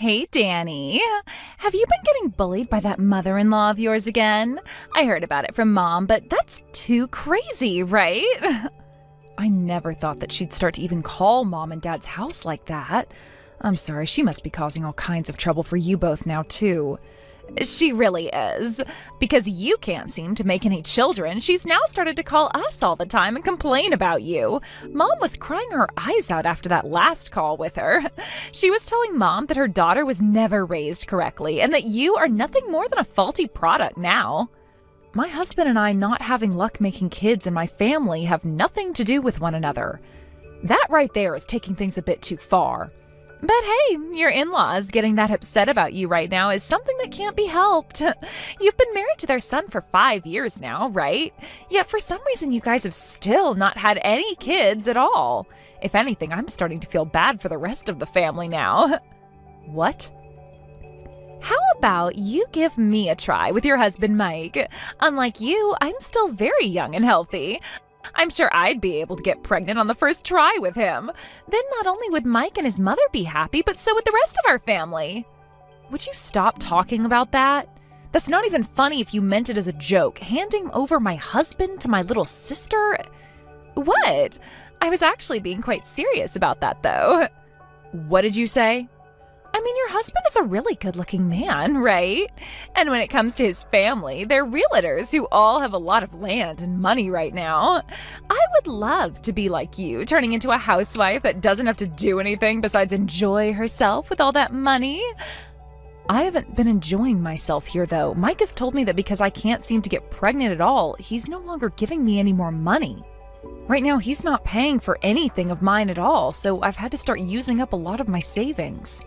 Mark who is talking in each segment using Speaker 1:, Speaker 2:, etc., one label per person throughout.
Speaker 1: Hey, Danny. Have you been getting bullied by that mother-in-law of yours again? I heard about it from Mom, but that's too crazy, right? I never thought that she'd start to even call Mom and Dad's house like that. I'm sorry, she must be causing all kinds of trouble for you both now, too. She really is. Because you can't seem to make any children, she's now started to call us all the time and complain about you. Mom was crying her eyes out after that last call with her. She was telling Mom that her daughter was never raised correctly and that you are nothing more than a faulty product now. My husband and I not having luck making kids in my family have nothing to do with one another. That right there is taking things a bit too far. But hey, your in-laws getting that upset about you right now is something that can't be helped. You've been married to their son for 5 years now, right? Yet for some reason you guys have still not had any kids at all. If anything, I'm starting to feel bad for the rest of the family now. What? How about you give me a try with your husband, Mike? Unlike you, I'm still very young and healthy. I'm sure I'd be able to get pregnant on the first try with him. Then not only would Mike and his mother be happy, but so would the rest of our family. Would you stop talking about that? That's not even funny if you meant it as a joke. Handing over my husband to my little sister? What? I was actually being quite serious about that, though. What did you say? I mean, your husband is a really good-looking man, right? And when it comes to his family, they're realtors who all have a lot of land and money right now. I would love to be like you, turning into a housewife that doesn't have to do anything besides enjoy herself with all that money. I haven't been enjoying myself here, though. Mike has told me that because I can't seem to get pregnant at all, he's no longer giving me any more money. Right now, he's not paying for anything of mine at all, so I've had to start using up a lot of my savings.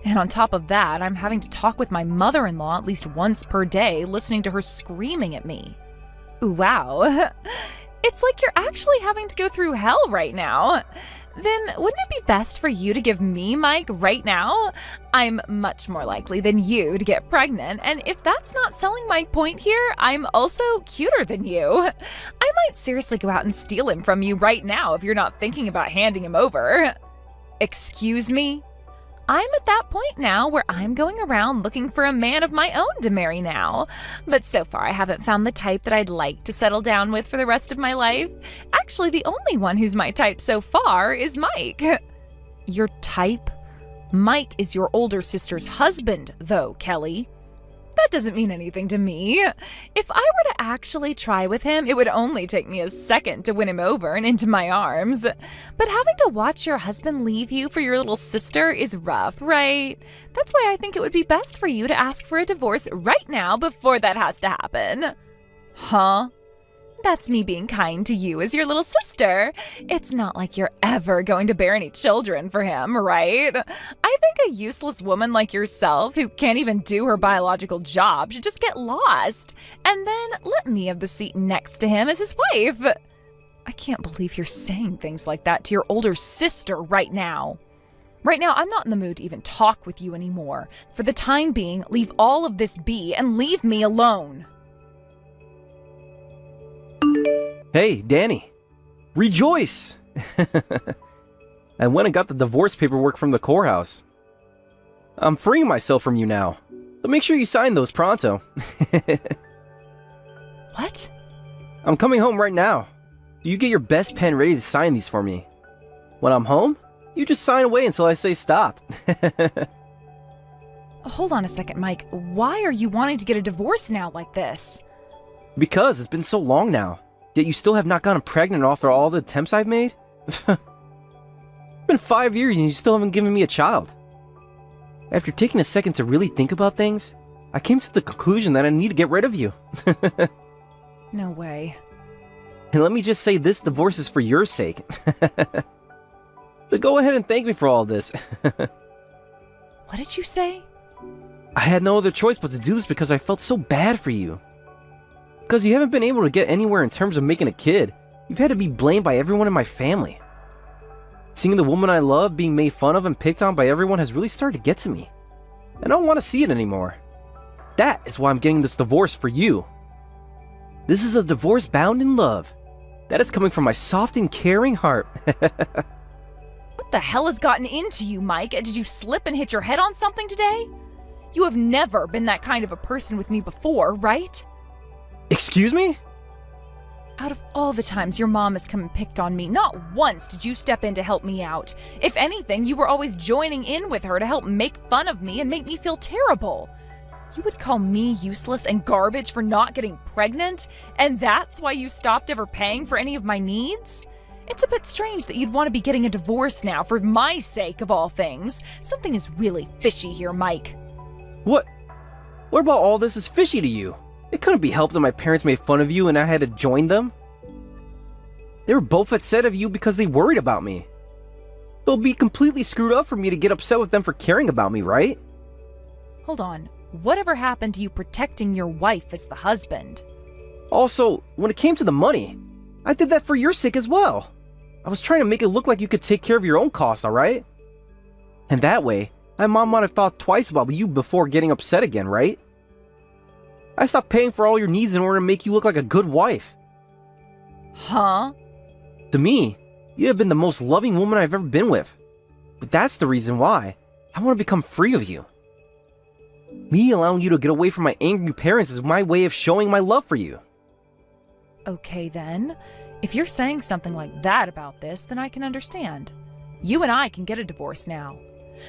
Speaker 1: And on top of that, I'm having to talk with my mother-in-law at least once per day, listening to her screaming at me. Wow. It's like you're actually having to go through hell right now. Then wouldn't it be best for you to give me Mike right now? I'm much more likely than you to get pregnant, and if that's not selling my point here, I'm also cuter than you. I might seriously go out and steal him from you right now if you're not thinking about handing him over. Excuse me? I'm at that point now where I'm going around looking for a man of my own to marry now. But so far I haven't found the type that I'd like to settle down with for the rest of my life. Actually, the only one who's my type so far is Mike. Your type? Mike is your older sister's husband, though, Kelly. That doesn't mean anything to me. If I were to actually try with him, it would only take me a second to win him over and into my arms. But having to watch your husband leave you for your little sister is rough, right? That's why I think it would be best for you to ask for a divorce right now before that has to happen. Huh? That's me being kind to you as your little sister. It's not like you're ever going to bear any children for him, right? I think a useless woman like yourself, who can't even do her biological job, should just get lost. And then let me have the seat next to him as his wife. I can't believe you're saying things like that to your older sister right now. Right now, I'm not in the mood to even talk with you anymore. For the time being, leave all of this be and leave me alone.
Speaker 2: Hey, Danny. Rejoice! I went and got the divorce paperwork from the courthouse. I'm freeing myself from you now, so make sure you sign those pronto.
Speaker 1: What?
Speaker 2: I'm coming home right now. So you get your best pen ready to sign these for me. When I'm home, you just sign away until I say stop.
Speaker 1: Hold on a second, Mike. Why are you wanting to get a divorce now like this?
Speaker 2: Because it's been so long now. Yet you still have not gotten pregnant after all the attempts I've made? It's been 5 years and you still haven't given me a child. After taking a second to really think about things, I came to the conclusion that I need to get rid of you.
Speaker 1: No way.
Speaker 2: And let me just say this divorce is for your sake. So go ahead and thank me for all this.
Speaker 1: What did you say?
Speaker 2: I had no other choice but to do this because I felt so bad for you. Because you haven't been able to get anywhere in terms of making a kid. You've had to be blamed by everyone in my family. Seeing the woman I love being made fun of and picked on by everyone has really started to get to me. I don't want to see it anymore. That is why I'm getting this divorce for you. This is a divorce bound in love. That is coming from my soft and caring heart.
Speaker 1: What the hell has gotten into you, Mike? Did you slip and hit your head on something today? You have never been that kind of a person with me before, right?
Speaker 2: Excuse me?
Speaker 1: Out of all the times your mom has come and picked on me, not once did you step in to help me out. If anything, you were always joining in with her to help make fun of me and make me feel terrible. You would call me useless and garbage for not getting pregnant, and that's why you stopped ever paying for any of my needs? It's a bit strange that you'd want to be getting a divorce now for my sake of all things. Something is really fishy here, Mike.
Speaker 2: What about all this is fishy to you? It couldn't be helped that my parents made fun of you and I had to join them. They were both upset of you because they worried about me. It'll be completely screwed up for me to get upset with them for caring about me, right?
Speaker 1: Hold on. Whatever happened to you protecting your wife as the husband?
Speaker 2: Also, when it came to the money, I did that for your sake as well. I was trying to make it look like you could take care of your own costs, alright? And that way, my mom might have thought twice about you before getting upset again, right? I stopped paying for all your needs in order to make you look like a good wife.
Speaker 1: Huh?
Speaker 2: To me, you have been the most loving woman I've ever been with. But that's the reason why I want to become free of you. Me allowing you to get away from my angry parents is my way of showing my love for you.
Speaker 1: Okay then. If you're saying something like that about this, then I can understand. You and I can get a divorce now.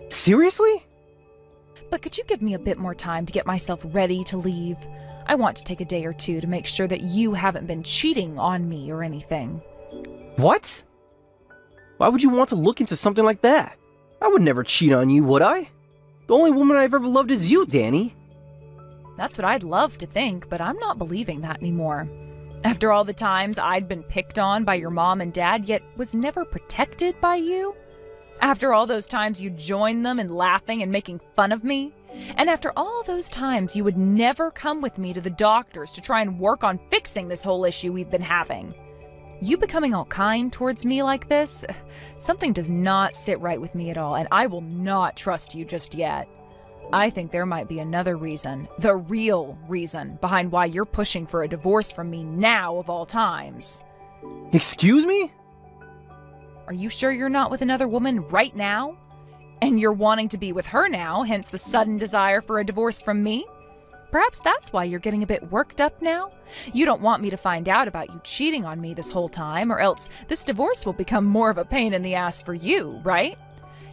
Speaker 2: Seriously?
Speaker 1: But could you give me a bit more time to get myself ready to leave? I want to take a day or two to make sure that you haven't been cheating on me or anything.
Speaker 2: What? Why would you want to look into something like that? I would never cheat on you, would I? The only woman I've ever loved is you, Danny.
Speaker 1: That's what I'd love to think, but I'm not believing that anymore. After all the times I'd been picked on by your mom and dad, yet was never protected by you? After all those times you joined them in laughing and making fun of me? And after all those times you would never come with me to the doctors to try and work on fixing this whole issue we've been having? You becoming all kind towards me like this? Something does not sit right with me at all, and I will not trust you just yet. I think there might be another reason, the real reason, behind why you're pushing for a divorce from me now of all times.
Speaker 2: Excuse me?
Speaker 1: Are you sure you're not with another woman right now? And you're wanting to be with her now, hence the sudden desire for a divorce from me? Perhaps that's why you're getting a bit worked up now? You don't want me to find out about you cheating on me this whole time, or else this divorce will become more of a pain in the ass for you, right?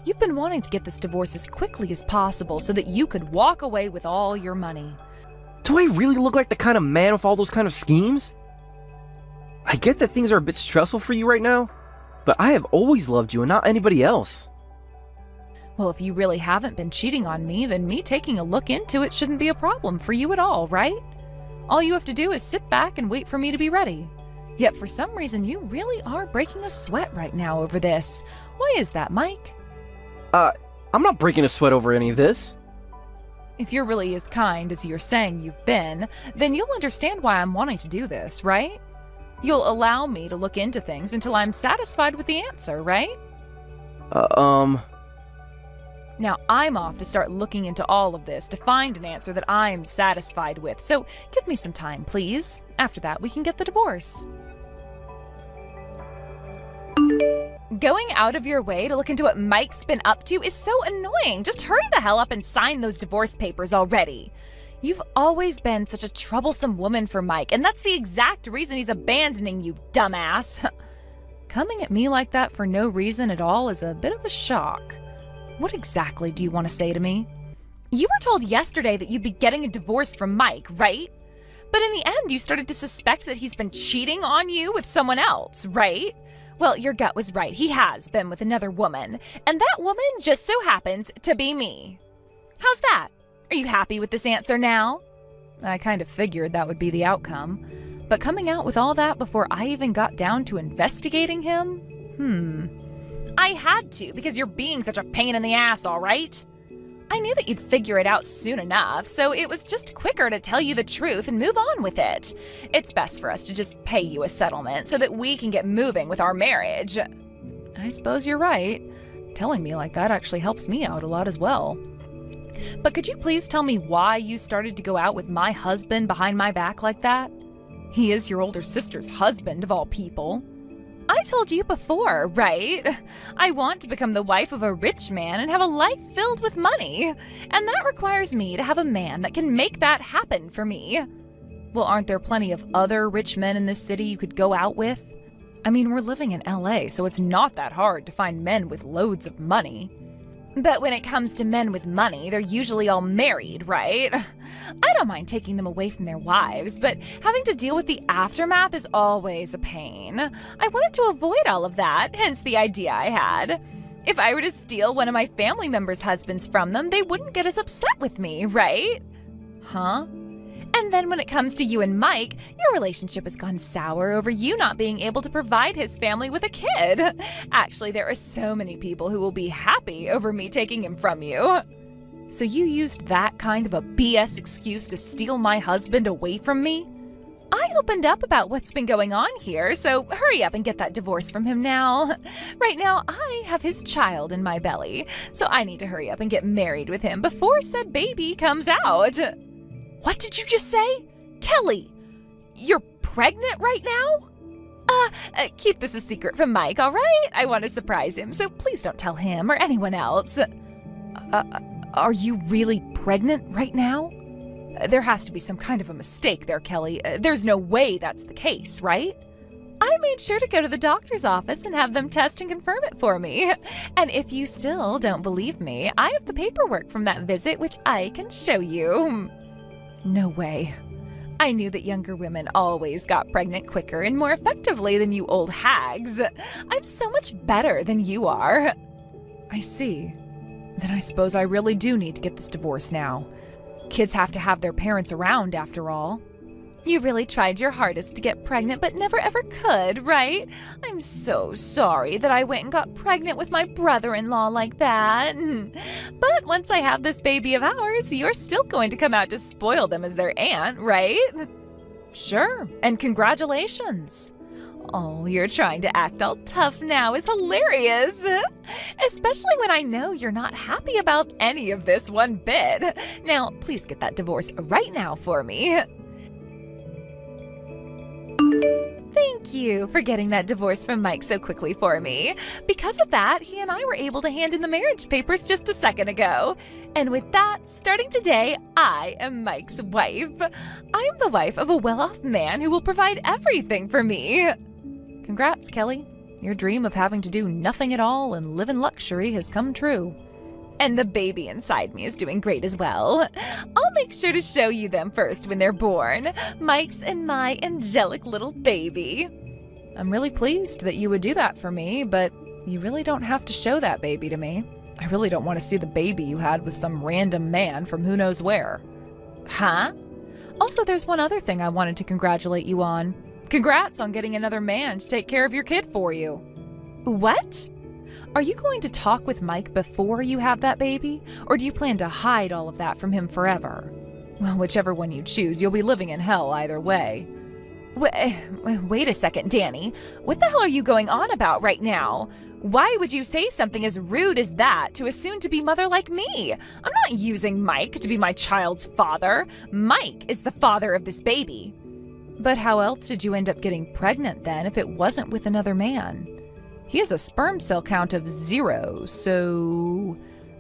Speaker 1: You've been wanting to get this divorce as quickly as possible so that you could walk away with all your money.
Speaker 2: Do I really look like the kind of man with all those kind of schemes? I get that things are a bit stressful for you right now, but I have always loved you and not anybody else.
Speaker 1: Well, if you really haven't been cheating on me, then me taking a look into it shouldn't be a problem for you at all, right? All you have to do is sit back and wait for me to be ready. Yet for some reason, you really are breaking a sweat right now over this. Why is that, Mike?
Speaker 2: I'm not breaking a sweat over any of this.
Speaker 1: If you're really as kind as you're saying you've been, then you'll understand why I'm wanting to do this, right? You'll allow me to look into things until I'm satisfied with the answer, right? Now, I'm off to start looking into all of this to find an answer that I'm satisfied with. So give me some time, please. After that, we can get the divorce. Going out of your way to look into what Mike's been up to is so annoying. Just hurry the hell up and sign those divorce papers already. You've always been such a troublesome woman for Mike, and that's the exact reason he's abandoning you, dumbass. Coming at me like that for no reason at all is a bit of a shock. What exactly do you want to say to me? You were told yesterday that you'd be getting a divorce from Mike, right? But in the end, you started to suspect that he's been cheating on you with someone else, right? Well, your gut was right. He has been with another woman, and that woman just so happens to be me. How's that? Are you happy with this answer now? I kind of figured that would be the outcome, but coming out with all that before I even got down to investigating him? I had to, because you're being such a pain in the ass, all right? I knew that you'd figure it out soon enough, so it was just quicker to tell you the truth and move on with it. It's best for us to just pay you a settlement so that we can get moving with our marriage. I suppose you're right. Telling me like that actually helps me out a lot as well. But could you please tell me why you started to go out with my husband behind my back like that? He is your older sister's husband, of all people. I told you before, right? I want to become the wife of a rich man and have a life filled with money. And that requires me to have a man that can make that happen for me. Well, aren't there plenty of other rich men in this city you could go out with? I mean, we're living in LA, so it's not that hard to find men with loads of money. But when it comes to men with money, they're usually all married, right? I don't mind taking them away from their wives, but having to deal with the aftermath is always a pain. I wanted to avoid all of that, hence the idea I had. If I were to steal one of my family members' husbands from them, they wouldn't get as upset with me, right? Huh? And then when it comes to you and Mike, your relationship has gone sour over you not being able to provide his family with a kid. Actually, there are so many people who will be happy over me taking him from you. So you used that kind of a BS excuse to steal my husband away from me? I opened up about what's been going on here, so hurry up and get that divorce from him now. Right now, I have his child in my belly, so I need to hurry up and get married with him before said baby comes out. What did you just say? Kelly, you're pregnant right now? Keep this a secret from Mike, all right? I want to surprise him, so please don't tell him or anyone else. Are you really pregnant right now? There has to be some kind of a mistake there, Kelly. There's no way that's the case, right? I made sure to go to the doctor's office and have them test and confirm it for me. And if you still don't believe me, I have the paperwork from that visit, which I can show you. No way. I knew that younger women always got pregnant quicker and more effectively than you old hags. I'm so much better than you are. I see. Then I suppose I really do need to get this divorce now. Kids have to have their parents around, after all. You really tried your hardest to get pregnant, but never ever could, right? I'm so sorry that I went and got pregnant with my brother-in-law like that. But once I have this baby of ours, you're still going to come out to spoil them as their aunt, right? Sure, and congratulations. Oh, you're trying to act all tough now is hilarious. Especially when I know you're not happy about any of this one bit. Now, please get that divorce right now for me. Thank you for getting that divorce from Mike so quickly for me. Because of that, he and I were able to hand in the marriage papers just a second ago. And with that, starting today, I am Mike's wife. I am the wife of a well-off man who will provide everything for me. Congrats, Kelly. Your dream of having to do nothing at all and live in luxury has come true. And the baby inside me is doing great as well. I'll make sure to show you them first when they're born. Mike's and my angelic little baby. I'm really pleased that you would do that for me, but you really don't have to show that baby to me. I really don't want to see the baby you had with some random man from who knows where. Huh? Also, there's one other thing I wanted to congratulate you on. Congrats on getting another man to take care of your kid for you. What? Are you going to talk with Mike before you have that baby? Or do you plan to hide all of that from him forever? Well, whichever one you choose, you'll be living in hell either way. Wait a second, Danny. What the hell are you going on about right now? Why would you say something as rude as that to a soon-to-be mother like me? I'm not using Mike to be my child's father. Mike is the father of this baby. But how else did you end up getting pregnant then if it wasn't with another man? He has a sperm cell count of 0, so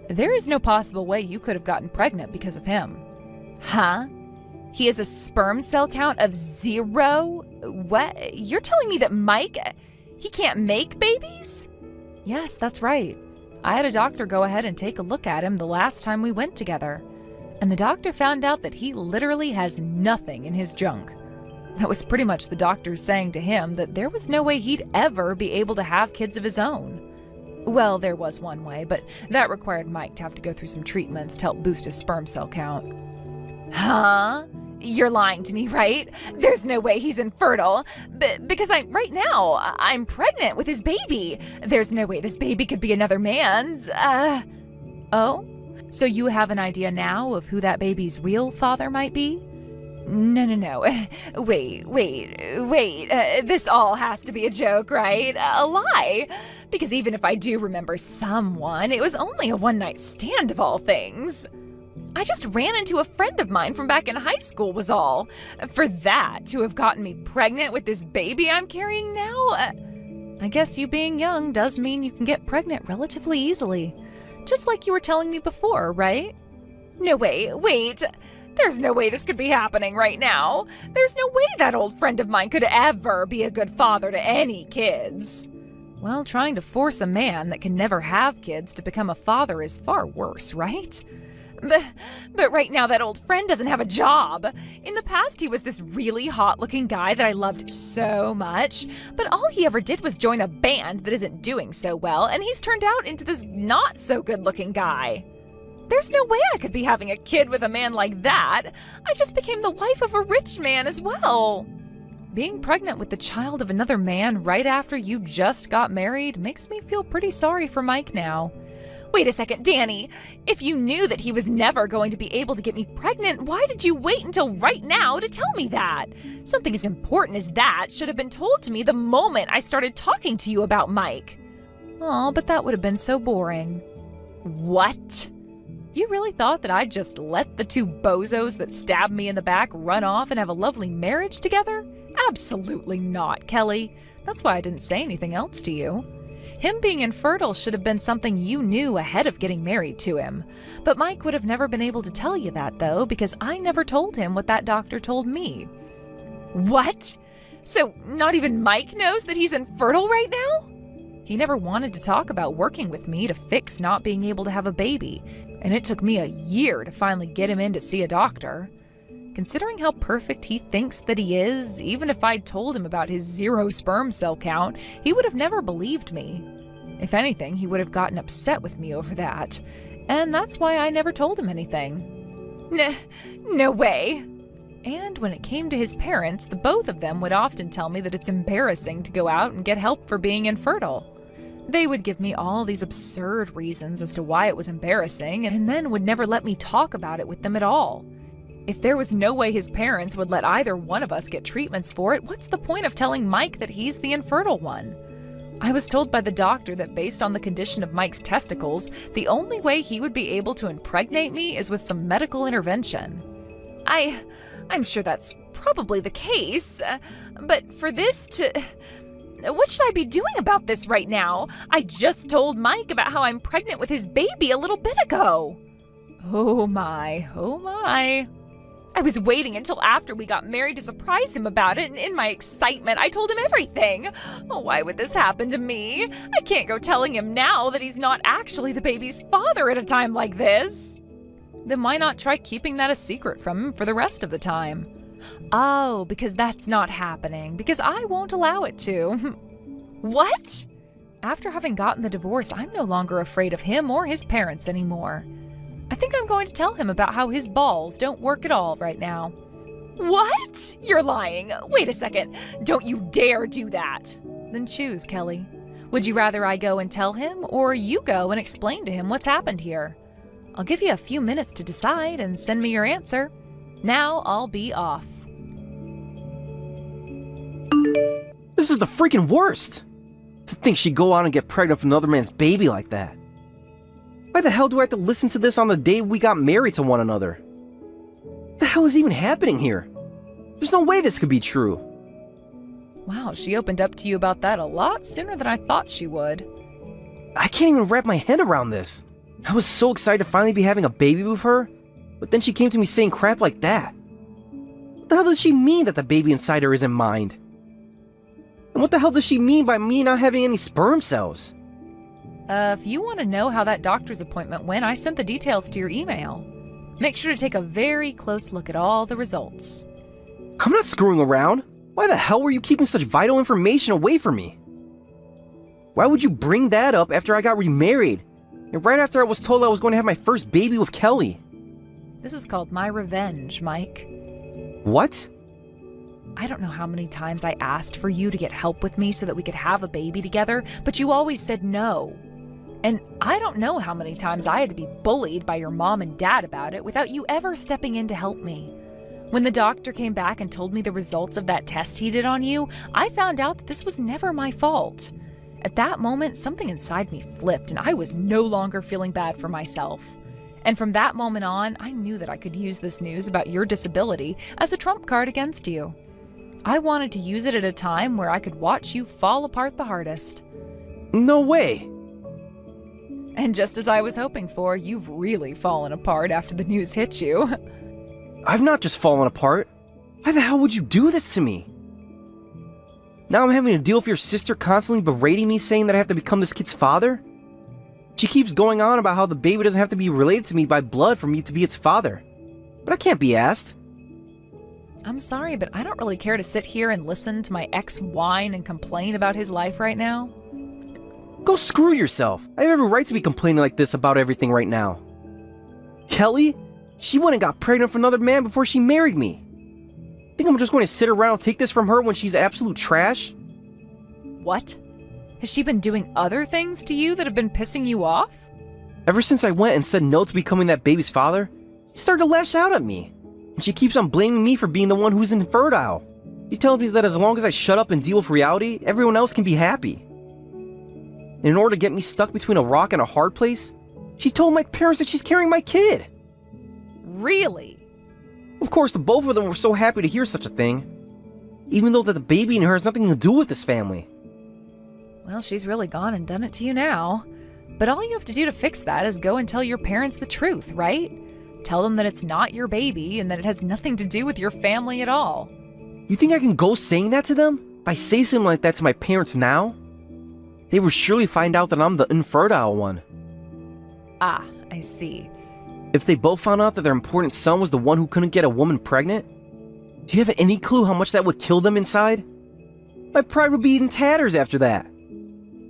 Speaker 1: there is no possible way you could have gotten pregnant because of him. Huh? He has a sperm cell count of 0? What? You're telling me that Mike, he can't make babies? Yes, that's right. I had a doctor go ahead and take a look at him the last time we went together. And the doctor found out that he literally has nothing in his junk. That was pretty much the doctor saying to him that there was no way he'd ever be able to have kids of his own. Well, there was one way, but that required Mike to have to go through some treatments to help boost his sperm cell count. Huh? You're lying to me, right? There's no way he's infertile. Because right now, I'm pregnant with his baby. There's no way this baby could be another man's. Oh? So you have an idea now of who that baby's real father might be? No. Wait. This all has to be a joke, right? A lie. Because even if I do remember someone, it was only a one-night stand of all things. I just ran into a friend of mine from back in high school was all. For that to have gotten me pregnant with this baby I'm carrying now? I guess you being young does mean you can get pregnant relatively easily. Just like you were telling me before, right? No way, wait. There's no way this could be happening right now. There's no way that old friend of mine could ever be a good father to any kids. Well, trying to force a man that can never have kids to become a father is far worse, right? But right now that old friend doesn't have a job. In the past, he was this really hot-looking guy that I loved so much, but all he ever did was join a band that isn't doing so well, and he's turned out into this not-so-good-looking guy. There's no way I could be having a kid with a man like that. I just became the wife of a rich man as well. Being pregnant with the child of another man right after you just got married makes me feel pretty sorry for Mike now. Wait a second, Danny. If you knew that he was never going to be able to get me pregnant, why did you wait until right now to tell me that? Something as important as that should have been told to me the moment I started talking to you about Mike. Oh, but that would have been so boring. What? You really thought that I'd just let the two bozos that stabbed me in the back run off and have a lovely marriage together? Absolutely not, Kelly. That's why I didn't say anything else to you. Him being infertile should have been something you knew ahead of getting married to him. But Mike would have never been able to tell you that, though, because I never told him what that doctor told me. What? So not even Mike knows that he's infertile right now? He never wanted to talk about working with me to fix not being able to have a baby, and it took me a year to finally get him in to see a doctor. Considering how perfect he thinks that he is, even if I'd told him about his 0 sperm cell count, he would have never believed me. If anything, he would have gotten upset with me over that. And that's why I never told him anything. No way. And when it came to his parents, the both of them would often tell me that it's embarrassing to go out and get help for being infertile. They would give me all these absurd reasons as to why it was embarrassing, and then would never let me talk about it with them at all. If there was no way his parents would let either one of us get treatments for it, what's the point of telling Mike that he's the infertile one? I was told by the doctor that based on the condition of Mike's testicles, the only way he would be able to impregnate me is with some medical intervention. I'm sure that's probably the case, but for this to... What should I be doing about this right now? I just told Mike about how I'm pregnant with his baby a little bit ago. Oh my. I was waiting until after we got married to surprise him about it, and in my excitement, I told him everything. Oh, why would this happen to me? I can't go telling him now that he's not actually the baby's father at a time like this. Then why not try keeping that a secret from him for the rest of the time? Oh, because that's not happening, because I won't allow it to. What? After having gotten the divorce, I'm no longer afraid of him or his parents anymore. I think I'm going to tell him about how his balls don't work at all right now. What? You're lying. Wait a second. Don't you dare do that. Then choose, Kelly. Would you rather I go and tell him, or you go and explain to him what's happened here? I'll give you a few minutes to decide and send me your answer. Now I'll be off.
Speaker 2: This is the freaking worst! To think she'd go out and get pregnant with another man's baby like that. Why the hell do I have to listen to this on the day we got married to one another? What the hell is even happening here? There's no way this could be true.
Speaker 1: Wow, she opened up to you about that a lot sooner than I thought she would.
Speaker 2: I can't even wrap my head around this. I was so excited to finally be having a baby with her, but then she came to me saying crap like that. What the hell does she mean that the baby inside her isn't mine? And what the hell does she mean by me not having any sperm cells?
Speaker 1: If you want to know how that doctor's appointment went, I sent the details to your email. Make sure to take a very close look at all the results.
Speaker 2: I'm not screwing around. Why the hell were you keeping such vital information away from me? Why would you bring that up after I got remarried? And right after I was told I was going to have my first baby with Kelly?
Speaker 1: This is called my revenge, Mike.
Speaker 2: What?
Speaker 1: I don't know how many times I asked for you to get help with me so that we could have a baby together, but you always said no. And I don't know how many times I had to be bullied by your mom and dad about it without you ever stepping in to help me. When the doctor came back and told me the results of that test he did on you, I found out that this was never my fault. At that moment, something inside me flipped and I was no longer feeling bad for myself. And from that moment on, I knew that I could use this news about your disability as a trump card against you. I wanted to use it at a time where I could watch you fall apart the hardest.
Speaker 2: No way.
Speaker 1: And just as I was hoping for, you've really fallen apart after the news hit you.
Speaker 2: I've not just fallen apart. Why the hell would you do this to me? Now I'm having to deal with your sister constantly berating me, saying that I have to become this kid's father? She keeps going on about how the baby doesn't have to be related to me by blood for me to be its father. But I can't be asked.
Speaker 1: I'm sorry, but I don't really care to sit here and listen to my ex whine and complain about his life right now.
Speaker 2: Go screw yourself. I have every right to be complaining like this about everything right now. Kelly? She went and got pregnant for another man before she married me. Think I'm just going to sit around and take this from her when she's absolute trash?
Speaker 1: What? Has she been doing other things to you that have been pissing you off?
Speaker 2: Ever since I went and said no to becoming that baby's father, she started to lash out at me. And she keeps on blaming me for being the one who's infertile. She tells me that as long as I shut up and deal with reality, everyone else can be happy. And in order to get me stuck between a rock and a hard place, she told my parents that she's carrying my kid.
Speaker 1: Really?
Speaker 2: Of course, the both of them were so happy to hear such a thing, even though that the baby in her has nothing to do with this family.
Speaker 1: Well, she's really gone and done it to you now. But all you have to do to fix that is go and tell your parents the truth, right? Tell them that it's not your baby and that it has nothing to do with your family at all.
Speaker 2: You think I can go saying that to them? If I say something like that to my parents now, they will surely find out that I'm the infertile one.
Speaker 1: Ah, I see.
Speaker 2: If they both found out that their important son was the one who couldn't get a woman pregnant, do you have any clue how much that would kill them inside? My pride would be in tatters after that.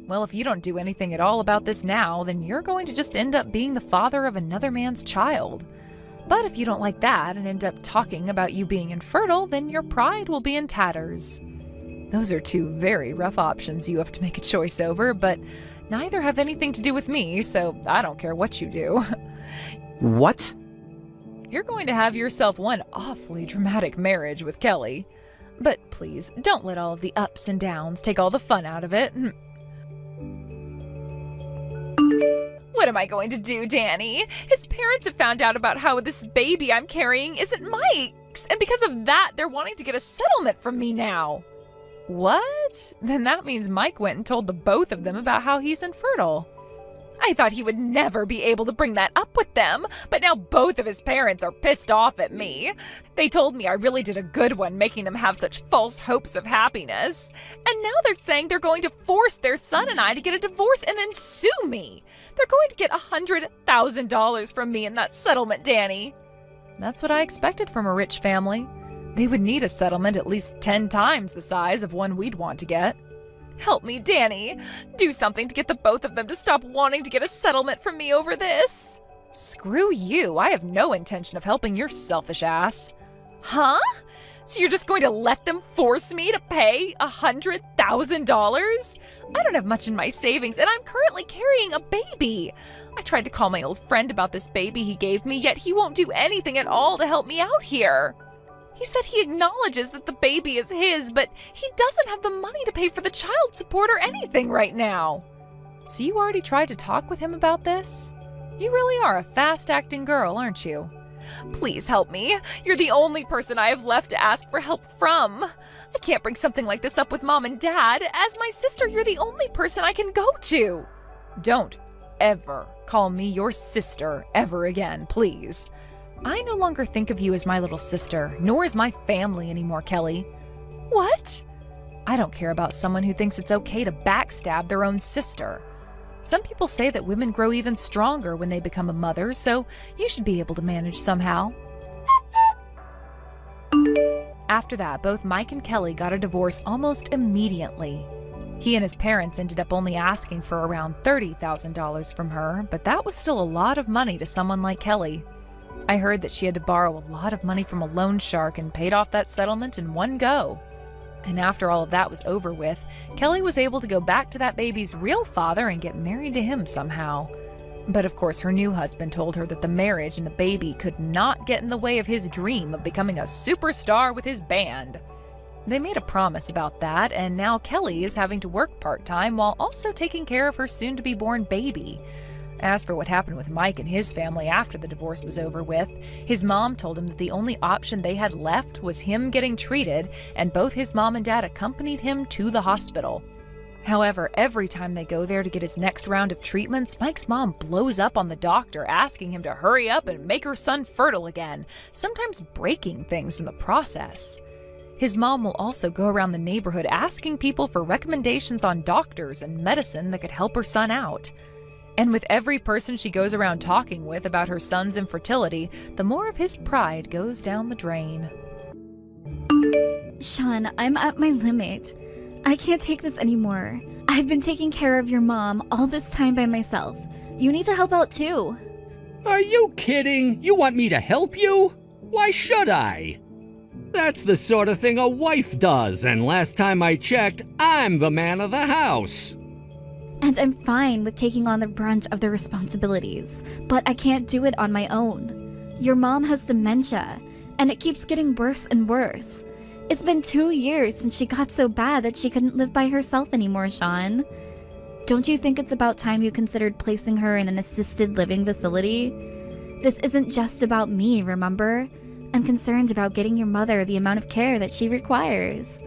Speaker 1: Well, if you don't do anything at all about this now, then you're going to just end up being the father of another man's child. But if you don't like that and end up talking about you being infertile, then your pride will be in tatters. Those are two very rough options you have to make a choice over, but neither have anything to do with me, so I don't care what you do.
Speaker 2: What?
Speaker 1: You're going to have yourself one awfully dramatic marriage with Kelly. But please, don't let all of the ups and downs take all the fun out of it. What am I going to do, Danny? His parents have found out about how this baby I'm carrying isn't Mike's, and because of that, they're wanting to get a settlement from me now. What? Then that means Mike went and told the both of them about how he's infertile. I thought he would never be able to bring that up with them, but now both of his parents are pissed off at me. They told me I really did a good one making them have such false hopes of happiness. And now they're saying they're going to force their son and I to get a divorce and then sue me. They're going to get $100,000 from me in that settlement, Danny. That's what I expected from a rich family. They would need a settlement at least 10 times the size of one we'd want to get. Help me, Danny. Do something to get the both of them to stop wanting to get a settlement from me over this. Screw you. I have no intention of helping your selfish ass. Huh? So you're just going to let them force me to pay $100,000? I don't have much in my savings, and I'm currently carrying a baby. I tried to call my old friend about this baby he gave me, yet he won't do anything at all to help me out here. He said he acknowledges that the baby is his, but he doesn't have the money to pay for the child support or anything right now. So you already tried to talk with him about this? You really are a fast-acting girl, aren't you? Please help me. You're the only person I have left to ask for help from. I can't bring something like this up with Mom and Dad. As my sister, you're the only person I can go to. Don't ever call me your sister ever again, please. I no longer think of you as my little sister, nor as my family anymore, Kelly. What? I don't care about someone who thinks it's okay to backstab their own sister. Some people say that women grow even stronger when they become a mother, so you should be able to manage somehow. After that, both Mike and Kelly got a divorce almost immediately. He and his parents ended up only asking for around $30,000 from her, but that was still a lot of money to someone like Kelly. I heard that she had to borrow a lot of money from a loan shark and paid off that settlement in one go. And after all of that was over with, Kelly was able to go back to that baby's real father and get married to him somehow. But of course, her new husband told her that the marriage and the baby could not get in the way of his dream of becoming a superstar with his band. They made a promise about that, and now Kelly is having to work part-time while also taking care of her soon-to-be-born baby. As for what happened with Mike and his family after the divorce was over with, his mom told him that the only option they had left was him getting treated, and both his mom and dad accompanied him to the hospital. However, every time they go there to get his next round of treatments, Mike's mom blows up on the doctor, asking him to hurry up and make her son fertile again, sometimes breaking things in the process. His mom will also go around the neighborhood asking people for recommendations on doctors and medicine that could help her son out. And with every person she goes around talking with about her son's infertility, the more of his pride goes down the drain.
Speaker 3: Sean, I'm at my limit. I can't take this anymore. I've been taking care of your mom all this time by myself. You need to help out too.
Speaker 4: Are you kidding? You want me to help you? Why should I? That's the sort of thing a wife does, and last time I checked, I'm the man of the house.
Speaker 3: And I'm fine with taking on the brunt of the responsibilities, but I can't do it on my own. Your mom has dementia, and it keeps getting worse and worse. It's been 2 years since she got so bad that she couldn't live by herself anymore, Sean. Don't you think it's about time you considered placing her in an assisted living facility? This isn't just about me, remember? I'm concerned about getting your mother the amount of care that she requires.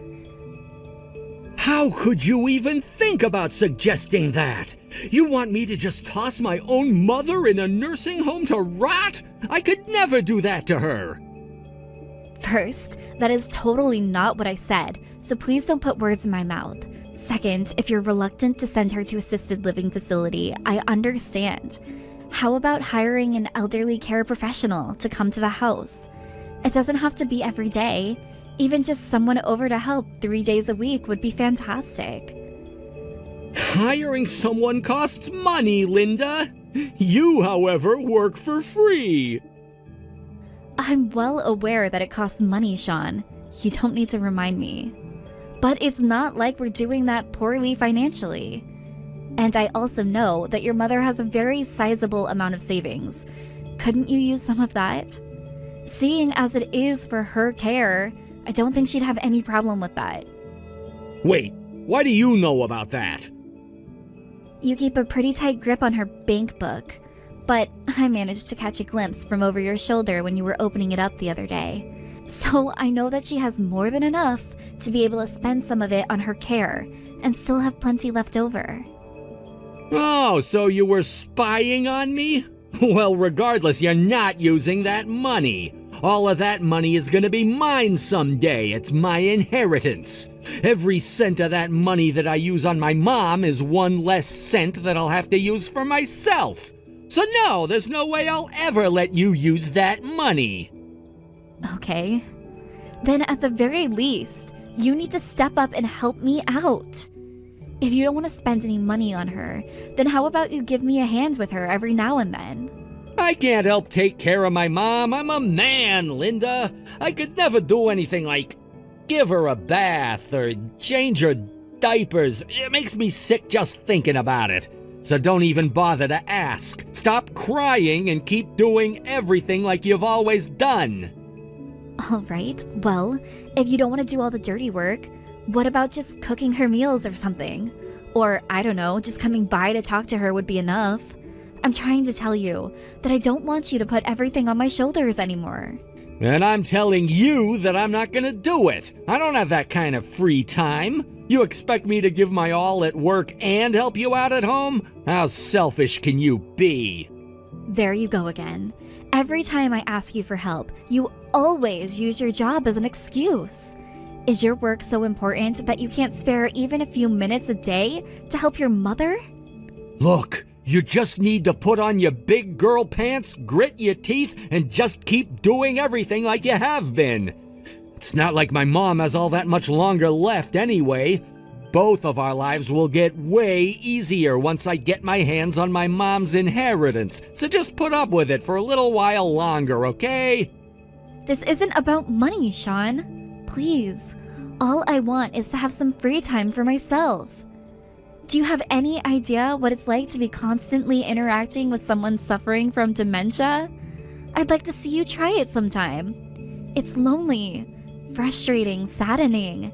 Speaker 4: How could you even think about suggesting that? You want me to just toss my own mother in a nursing home to rot? I could never do that to her.
Speaker 3: First, that is totally not what I said, so please don't put words in my mouth. Second, if you're reluctant to send her to assisted living facility, I understand. How about hiring an elderly care professional to come to the house? It doesn't have to be every day. Even just someone over to help 3 days a week would be fantastic.
Speaker 4: Hiring someone costs money, Linda. You, however, work for free.
Speaker 3: I'm well aware that it costs money, Sean. You don't need to remind me. But it's not like we're doing that poorly financially. And I also know that your mother has a very sizable amount of savings. Couldn't you use some of that? Seeing as it is for her care, I don't think she'd have any problem with that.
Speaker 4: Wait, why do you know about that?
Speaker 3: You keep a pretty tight grip on her bank book, but I managed to catch a glimpse from over your shoulder when you were opening it up the other day. So I know that she has more than enough to be able to spend some of it on her care and still have plenty left over.
Speaker 4: Oh, so you were spying on me? Well, regardless, you're not using that money. All of that money is gonna be mine someday. It's my inheritance. Every cent of that money that I use on my mom is one less cent that I'll have to use for myself. So no, there's no way I'll ever let you use that money.
Speaker 3: Okay. Then at the very least, you need to step up and help me out. If you don't want to spend any money on her, then how about you give me a hand with her every now and then?
Speaker 4: I can't help take care of my mom. I'm a man, Linda. I could never do anything like give her a bath or change her diapers. It makes me sick just thinking about it. So don't even bother to ask. Stop crying and keep doing everything like you've always done.
Speaker 3: All right, well, if you don't want to do all the dirty work, what about just cooking her meals or something? Or, I don't know, just coming by to talk to her would be enough. I'm trying to tell you that I don't want you to put everything on my shoulders anymore.
Speaker 4: And I'm telling you that I'm not gonna do it. I don't have that kind of free time. You expect me to give my all at work and help you out at home? How selfish can you be?
Speaker 3: There you go again. Every time I ask you for help, you always use your job as an excuse. Is your work so important that you can't spare even a few minutes a day to help your mother?
Speaker 4: Look, you just need to put on your big girl pants, grit your teeth, and just keep doing everything like you have been. It's not like my mom has all that much longer left anyway. Both of our lives will get way easier once I get my hands on my mom's inheritance. So just put up with it for a little while longer, okay?
Speaker 3: This isn't about money, Sean. Please. All I want is to have some free time for myself. Do you have any idea what it's like to be constantly interacting with someone suffering from dementia? I'd like to see you try it sometime. It's lonely, frustrating, saddening,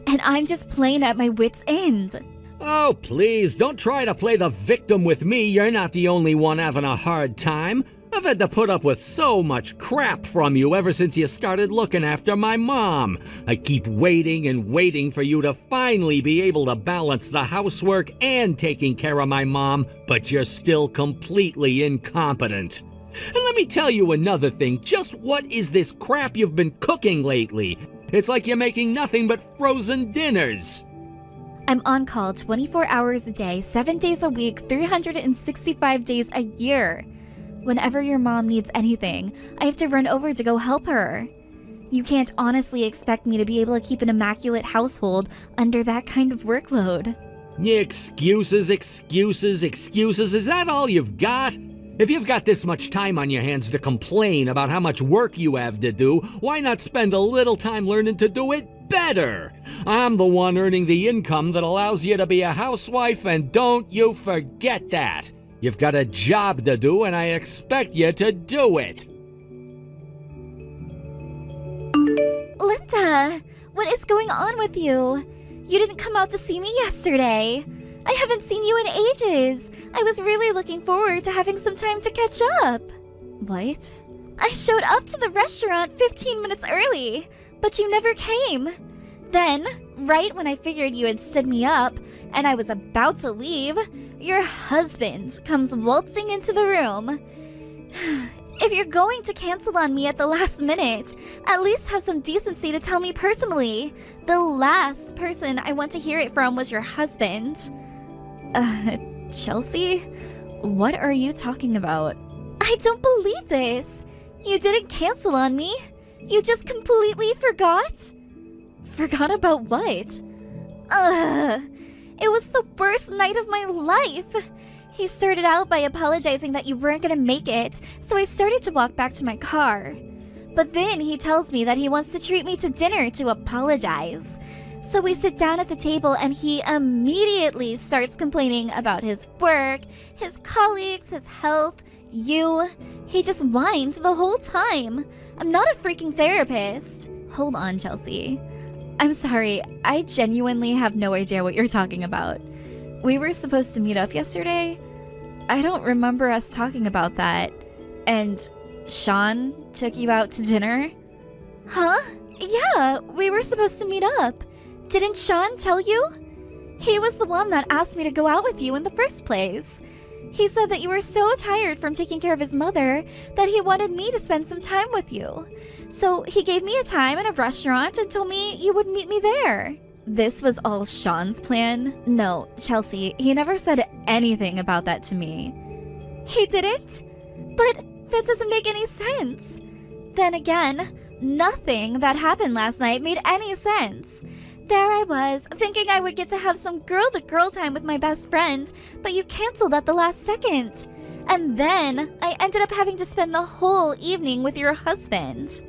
Speaker 3: and I'm just plain at my wit's end.
Speaker 4: Oh, please, don't try to play the victim with me. You're not the only one having a hard time. I've had to put up with so much crap from you ever since you started looking after my mom. I keep waiting and waiting for you to finally be able to balance the housework and taking care of my mom, but you're still completely incompetent. And let me tell you another thing. Just what is this crap you've been cooking lately? It's like you're making nothing but frozen dinners.
Speaker 3: I'm on call 24 hours a day, 7 days a week, 365 days a year. Whenever your mom needs anything, I have to run over to go help her. You can't honestly expect me to be able to keep an immaculate household under that kind of workload.
Speaker 4: Excuses, excuses, excuses. Is that all you've got? If you've got this much time on your hands to complain about how much work you have to do, why not spend a little time learning to do it better? I'm the one earning the income that allows you to be a housewife, and don't you forget that. You've got a job to do, and I expect you to do it.
Speaker 3: Linda, what is going on with you? You didn't come out to see me yesterday. I haven't seen you in ages. I was really looking forward to having some time to catch up. What? I showed up to the restaurant 15 minutes early, but you never came. Then, right when I figured you had stood me up and I was about to leave, your husband comes waltzing into the room. If you're going to cancel on me at the last minute, at least have some decency to tell me personally. The last person I want to hear it from was your husband. Chelsea? What are you talking about? I don't believe this. You didn't cancel on me. You just completely forgot? Forgot about what? It was the worst night of my life. He started out by apologizing that you weren't gonna make it, so I started to walk back to my car. But then he tells me that he wants to treat me to dinner to apologize. So we sit down at the table and he immediately starts complaining about his work, his colleagues, his health, you. He just whines the whole time. I'm not a freaking therapist. Hold on, Chelsea. I'm sorry, I genuinely have no idea what you're talking about. We were supposed to meet up yesterday? I don't remember us talking about that. And Sean took you out to dinner? Huh? Yeah, we were supposed to meet up. Didn't Sean tell you? He was the one that asked me to go out with you in the first place. He said that you were so tired from taking care of his mother that he wanted me to spend some time with you. So he gave me a time at a restaurant and told me you would meet me there. This was all Sean's plan? No, Chelsea, he never said anything about that to me. He didn't? But that doesn't make any sense. Then again, nothing that happened last night made any sense. There I was, thinking I would get to have some girl-to-girl time with my best friend, but you canceled at the last second. And then I ended up having to spend the whole evening with your husband.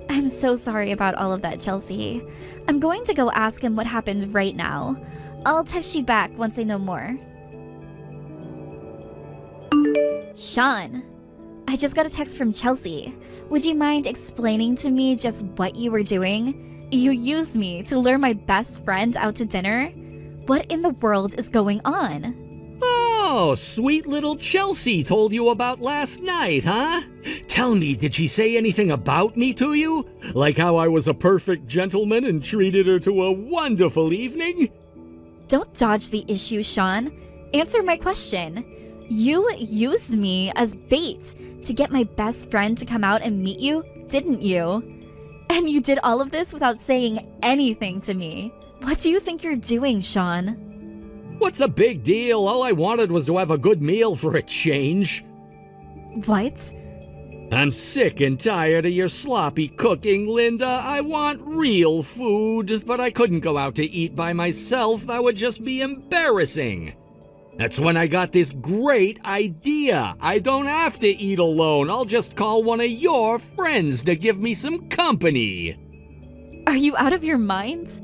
Speaker 3: I'm so sorry about all of that, Chelsea. I'm going to go ask him what happened right now. I'll text you back once I know more. Sean, I just got a text from Chelsea. Would you mind explaining to me just what you were doing? You used me to lure my best friend out to dinner? What in the world is going on?
Speaker 4: Oh, sweet little Chelsea told you about last night, huh? Tell me, did she say anything about me to you? Like how I was a perfect gentleman and treated her to a wonderful evening?
Speaker 3: Don't dodge the issue, Sean. Answer my question. You used me as bait to get my best friend to come out and meet you, didn't you? And you did all of this without saying anything to me. What do you think you're doing, Sean?
Speaker 4: What's the big deal? All I wanted was to have a good meal for a change.
Speaker 3: What?
Speaker 4: I'm sick and tired of your sloppy cooking, Linda. I want real food, but I couldn't go out to eat by myself. That would just be embarrassing. That's when I got this great idea. I don't have to eat alone. I'll just call one of your friends to give me some company.
Speaker 3: Are you out of your mind?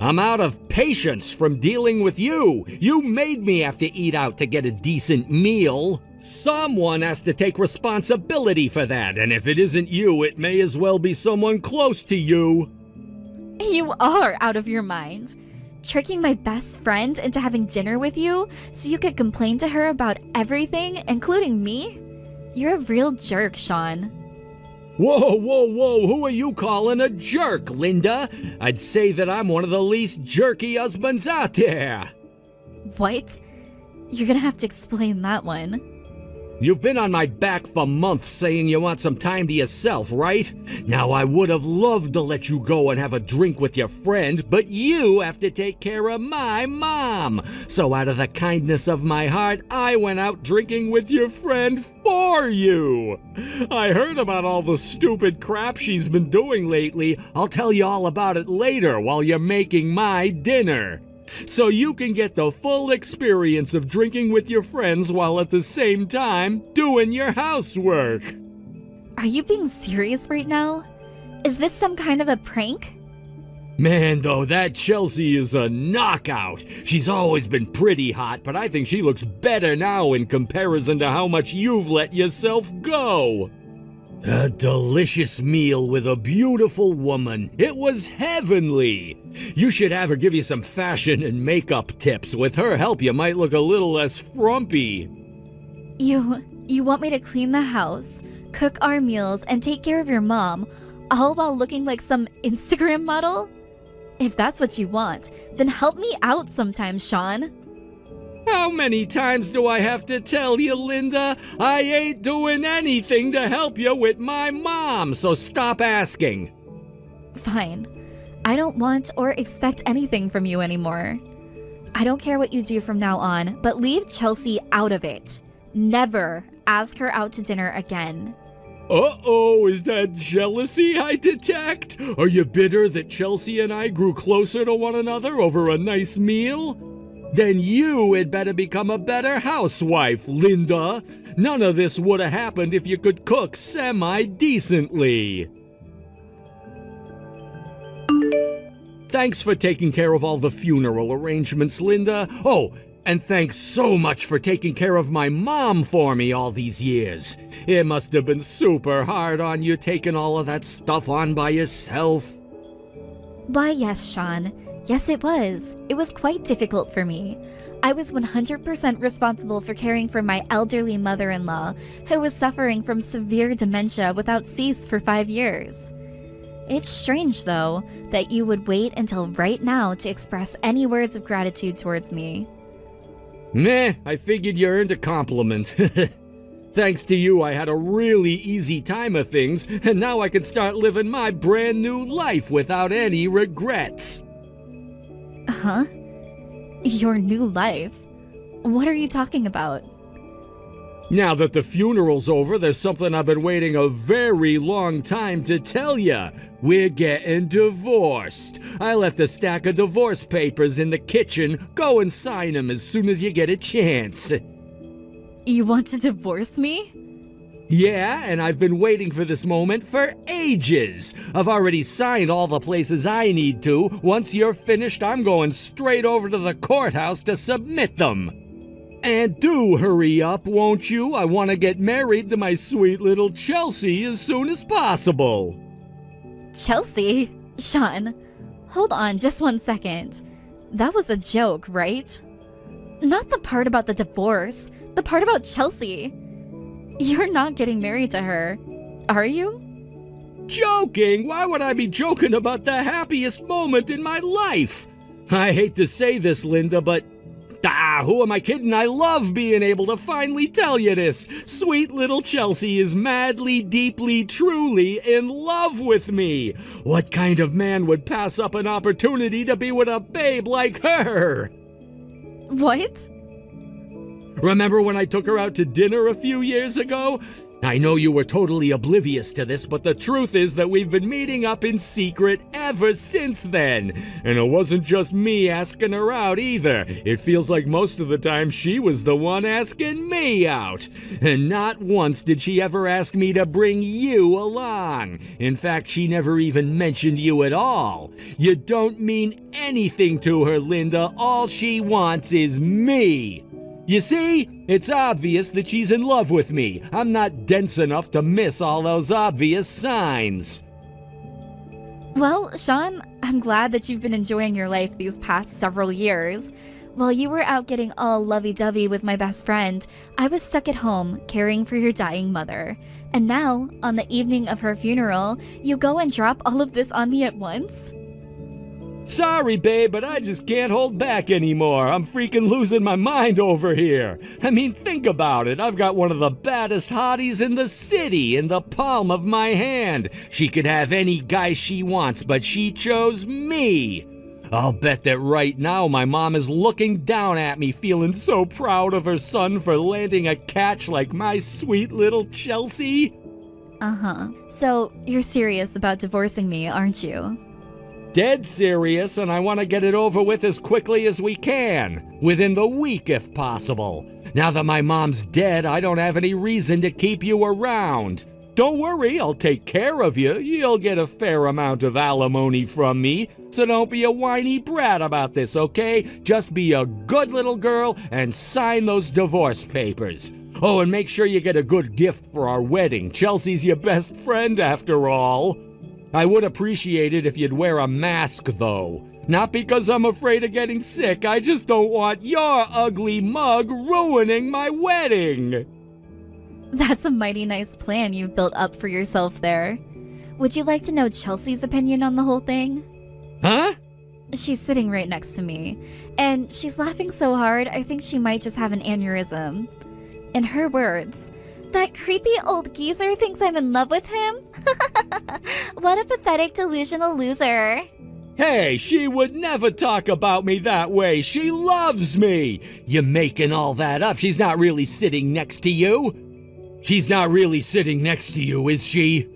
Speaker 4: I'm out of patience from dealing with you. You made me have to eat out to get a decent meal. Someone has to take responsibility for that, and if it isn't you, it may as well be someone close to you.
Speaker 3: You are out of your mind. Tricking my best friend into having dinner with you so you could complain to her about everything, including me? You're a real jerk, Sean.
Speaker 4: Whoa, whoa, whoa, who are you calling a jerk, Linda? I'd say that I'm one of the least jerky husbands out there.
Speaker 3: What? You're gonna have to explain that one.
Speaker 4: You've been on my back for months saying you want some time to yourself, right? Now I would have loved to let you go and have a drink with your friend, but you have to take care of my mom. So out of the kindness of my heart, I went out drinking with your friend for you. I heard about all the stupid crap she's been doing lately. I'll tell you all about it later while you're making my dinner. So you can get the full experience of drinking with your friends while at the same time doing your housework.
Speaker 3: Are you being serious right now? Is this some kind of a prank?
Speaker 4: Man, though, that Chelsea is a knockout. She's always been pretty hot, but I think she looks better now in comparison to how much you've let yourself go. A delicious meal with a beautiful woman. It was heavenly. You should have her give you some fashion and makeup tips. With her help, you might look a little less frumpy.
Speaker 3: You want me to clean the house, cook our meals, and take care of your mom, all while looking like some Instagram model? If that's what you want, then help me out sometimes, Sean.
Speaker 4: How many times do I have to tell you, Linda? I ain't doing anything to help you with my mom, so stop asking.
Speaker 3: Fine. I don't want or expect anything from you anymore. I don't care what you do from now on, but leave Chelsea out of it. Never ask her out to dinner again.
Speaker 4: Uh-oh, is that jealousy I detect? Are you bitter that Chelsea and I grew closer to one another over a nice meal? Then you had better become a better housewife, Linda. None of this would have happened if you could cook semi-decently. Thanks for taking care of all the funeral arrangements, Linda. Oh, and thanks so much for taking care of my mom for me all these years. It must have been super hard on you taking all of that stuff on by yourself.
Speaker 3: Why, yes, Sean. Yes, it was. It was quite difficult for me. I was 100% responsible for caring for my elderly mother-in-law, who was suffering from severe dementia without cease for 5 years. It's strange, though, that you would wait until right now to express any words of gratitude towards me.
Speaker 4: Meh, I figured you earned a compliment. Thanks to you, I had a really easy time of things, and now I can start living my brand new life without any regrets.
Speaker 3: Huh? Your new life? What are you talking about?
Speaker 4: Now that the funeral's over, there's something I've been waiting a very long time to tell ya. We're getting divorced. I left a stack of divorce papers in the kitchen. Go and sign them as soon as you get a chance.
Speaker 3: You want to divorce me?
Speaker 4: Yeah, and I've been waiting for this moment for ages. I've already signed all the places I need to. Once you're finished, I'm going straight over to the courthouse to submit them. And do hurry up, won't you? I want to get married to my sweet little Chelsea as soon as possible.
Speaker 3: Chelsea? Sean, hold on just 1 second. That was a joke, right? Not the part about the divorce, the part about Chelsea. You're not getting married to her, are you?
Speaker 4: Joking? Why would I be joking about the happiest moment in my life? I hate to say this, Linda, but who am I kidding? I love being able to finally tell you this. Sweet little Chelsea is madly, deeply, truly in love with me. What kind of man would pass up an opportunity to be with a babe like her?
Speaker 3: What?
Speaker 4: Remember when I took her out to dinner a few years ago? I know you were totally oblivious to this, but the truth is that we've been meeting up in secret ever since then. And it wasn't just me asking her out either. It feels like most of the time she was the one asking me out. And not once did she ever ask me to bring you along. In fact, she never even mentioned you at all. You don't mean anything to her, Linda. All she wants is me. You see, it's obvious that she's in love with me. I'm not dense enough to miss all those obvious signs.
Speaker 3: Well, Sean, I'm glad that you've been enjoying your life these past several years. While you were out getting all lovey-dovey with my best friend, I was stuck at home caring for your dying mother. And now, on the evening of her funeral, you go and drop all of this on me at once?
Speaker 4: Sorry, babe, but I just can't hold back anymore. I'm freaking losing my mind over here. I mean, think about it. I've got one of the baddest hotties in the city in the palm of my hand. She could have any guy she wants, but she chose me. I'll bet that right now my mom is looking down at me, feeling so proud of her son for landing a catch like my sweet little Chelsea.
Speaker 3: Uh-huh. So, you're serious about divorcing me, aren't you?
Speaker 4: Dead serious, and I want to get it over with as quickly as we can. Within the week, if possible. Now that my mom's dead, I don't have any reason to keep you around. Don't worry, I'll take care of you. You'll get a fair amount of alimony from me. So don't be a whiny brat about this, okay? Just be a good little girl and sign those divorce papers. Oh, and make sure you get a good gift for our wedding. Chelsea's your best friend, after all. I would appreciate it if you'd wear a mask, though. Not because I'm afraid of getting sick, I just don't want your ugly mug ruining my wedding.
Speaker 3: That's a mighty nice plan you've built up for yourself there. Would you like to know Chelsea's opinion on the whole thing?
Speaker 4: Huh?
Speaker 3: She's sitting right next to me, and she's laughing so hard I think she might just have an aneurysm. In her words, "That creepy old geezer thinks I'm in love with him? What a pathetic delusional loser."
Speaker 4: Hey, she would never talk about me that way. She loves me. You're making all that up. She's not really sitting next to you. She's not really sitting next to you, is she?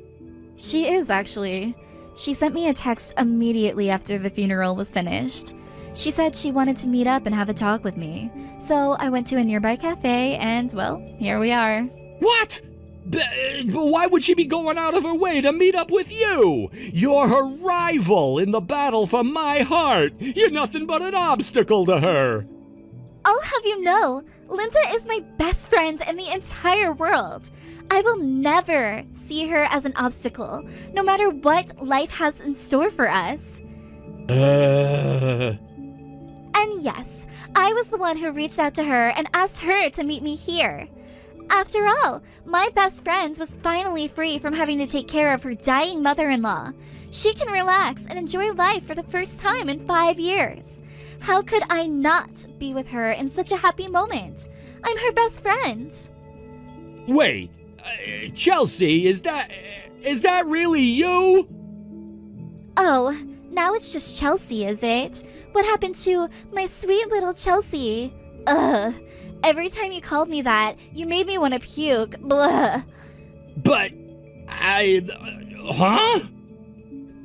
Speaker 3: She is, actually. She sent me a text immediately after the funeral was finished. She said she wanted to meet up and have a talk with me. So I went to a nearby cafe and, well, here we are.
Speaker 4: What? Why would she be going out of her way to meet up with you? You're her rival in the battle for my heart. You're nothing but an obstacle to her.
Speaker 3: I'll have you know, Linda is my best friend in the entire world. I will never see her as an obstacle, no matter what life has in store for us. And yes, I was the one who reached out to her and asked her to meet me here. After all, my best friend was finally free from having to take care of her dying mother-in-law. She can relax and enjoy life for the first time in 5 years. How could I not be with her in such a happy moment? I'm her best friend.
Speaker 4: Wait, Chelsea, is that really you?
Speaker 3: Oh, now it's just Chelsea, is it? What happened to my sweet little Chelsea? Ugh. Every time you called me that, you made me want to puke. Blah.
Speaker 4: But huh?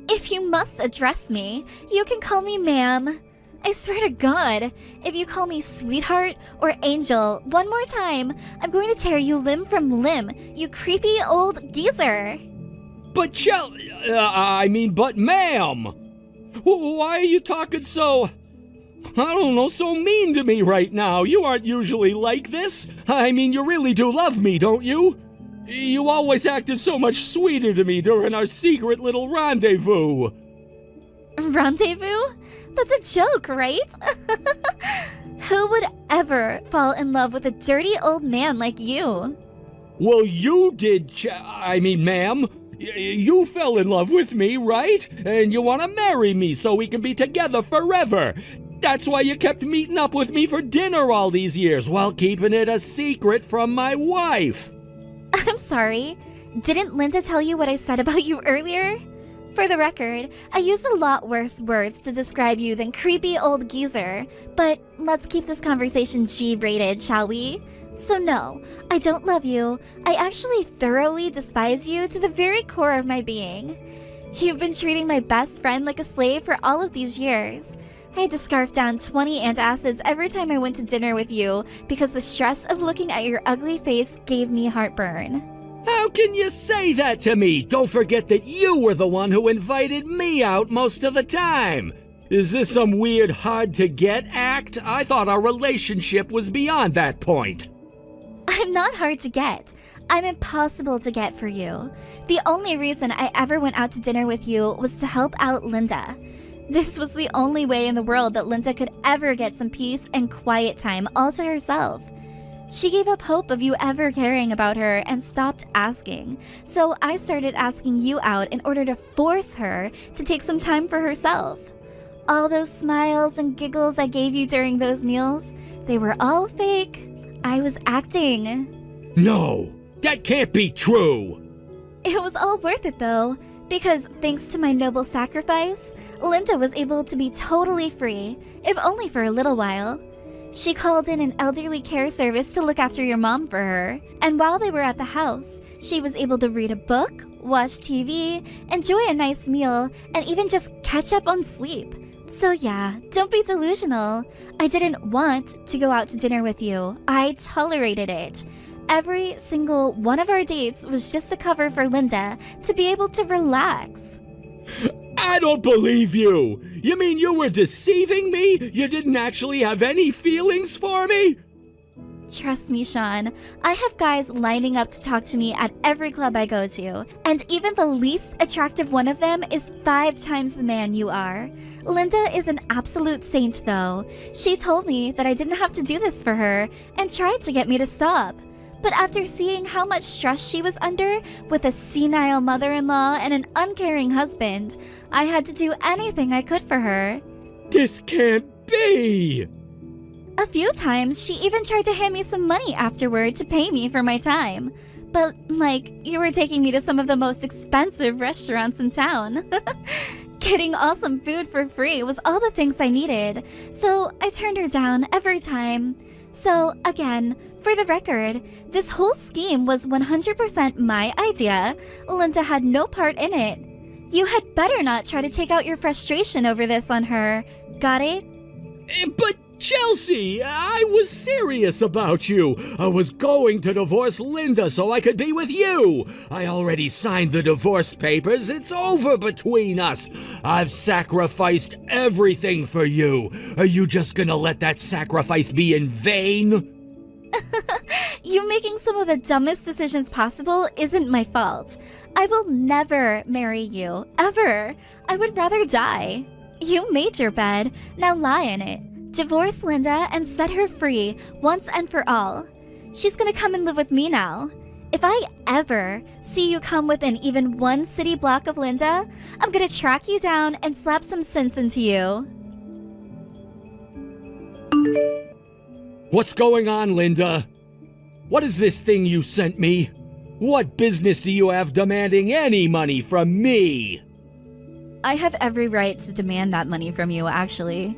Speaker 3: If you must address me, you can call me ma'am. I swear to God, if you call me sweetheart or angel one more time, I'm going to tear you limb from limb, you creepy old geezer.
Speaker 4: But but ma'am, why are you talking so, I don't know, so mean to me right now? You aren't usually like this. I mean, you really do love me, don't you? You always acted so much sweeter to me during our secret little rendezvous.
Speaker 3: Rendezvous? That's a joke, right? Who would ever fall in love with a dirty old man like you?
Speaker 4: Well, you did, ma'am. You fell in love with me, right? And you want to marry me so we can be together forever. That's why you kept meeting up with me for dinner all these years while keeping it a secret from my wife.
Speaker 3: I'm sorry. Didn't Linda tell you what I said about you earlier? For the record, I used a lot worse words to describe you than creepy old geezer, but let's keep this conversation G-rated, shall we? So no, I don't love you. I actually thoroughly despise you to the very core of my being. You've been treating my best friend like a slave for all of these years. I had to scarf down 20 antacids every time I went to dinner with you because the stress of looking at your ugly face gave me heartburn.
Speaker 4: How can you say that to me? Don't forget that you were the one who invited me out most of the time. Is this some weird hard-to-get act? I thought our relationship was beyond that point.
Speaker 3: I'm not hard to get. I'm impossible to get for you. The only reason I ever went out to dinner with you was to help out Linda. This was the only way in the world that Linda could ever get some peace and quiet time all to herself. She gave up hope of you ever caring about her and stopped asking. So I started asking you out in order to force her to take some time for herself. All those smiles and giggles I gave you during those meals, they were all fake. I was acting.
Speaker 4: No, that can't be true.
Speaker 3: It was all worth it though, because thanks to my noble sacrifice, Linda was able to be totally free, if only for a little while. She called in an elderly care service to look after your mom for her, and while they were at the house, she was able to read a book, watch TV, enjoy a nice meal, and even just catch up on sleep. So yeah, don't be delusional. I didn't want to go out to dinner with you. I tolerated it. Every single one of our dates was just a cover for Linda to be able to relax.
Speaker 4: I don't believe you! You mean you were deceiving me? You didn't actually have any feelings for me?
Speaker 3: Trust me, Sean. I have guys lining up to talk to me at every club I go to, and even the least attractive one of them is 5 times the man you are. Linda is an absolute saint, though. She told me that I didn't have to do this for her, and tried to get me to stop. But after seeing how much stress she was under with a senile mother-in-law and an uncaring husband, I had to do anything I could for her.
Speaker 4: This can't be!
Speaker 3: A few times, she even tried to hand me some money afterward to pay me for my time. But, like, you were taking me to some of the most expensive restaurants in town. Getting awesome food for free was all the things I needed, so I turned her down every time. So, again, for the record, this whole scheme was 100% my idea. Linda had no part in it. You had better not try to take out your frustration over this on her. Got it?
Speaker 4: But Chelsea, I was serious about you. I was going to divorce Linda so I could be with you. I already signed the divorce papers. It's over between us. I've sacrificed everything for you. Are you just gonna let that sacrifice be in vain?
Speaker 3: You making some of the dumbest decisions possible isn't my fault. I will never marry you, ever. I would rather die. You made your bed, now lie in it. Divorce Linda and set her free once and for all. She's gonna come and live with me now. If I ever see you come within even 1 city block of Linda, I'm gonna track you down and slap some sense into you.
Speaker 4: What's going on, Linda? What is this thing you sent me? What business do you have demanding any money from me?
Speaker 3: I have every right to demand that money from you, actually.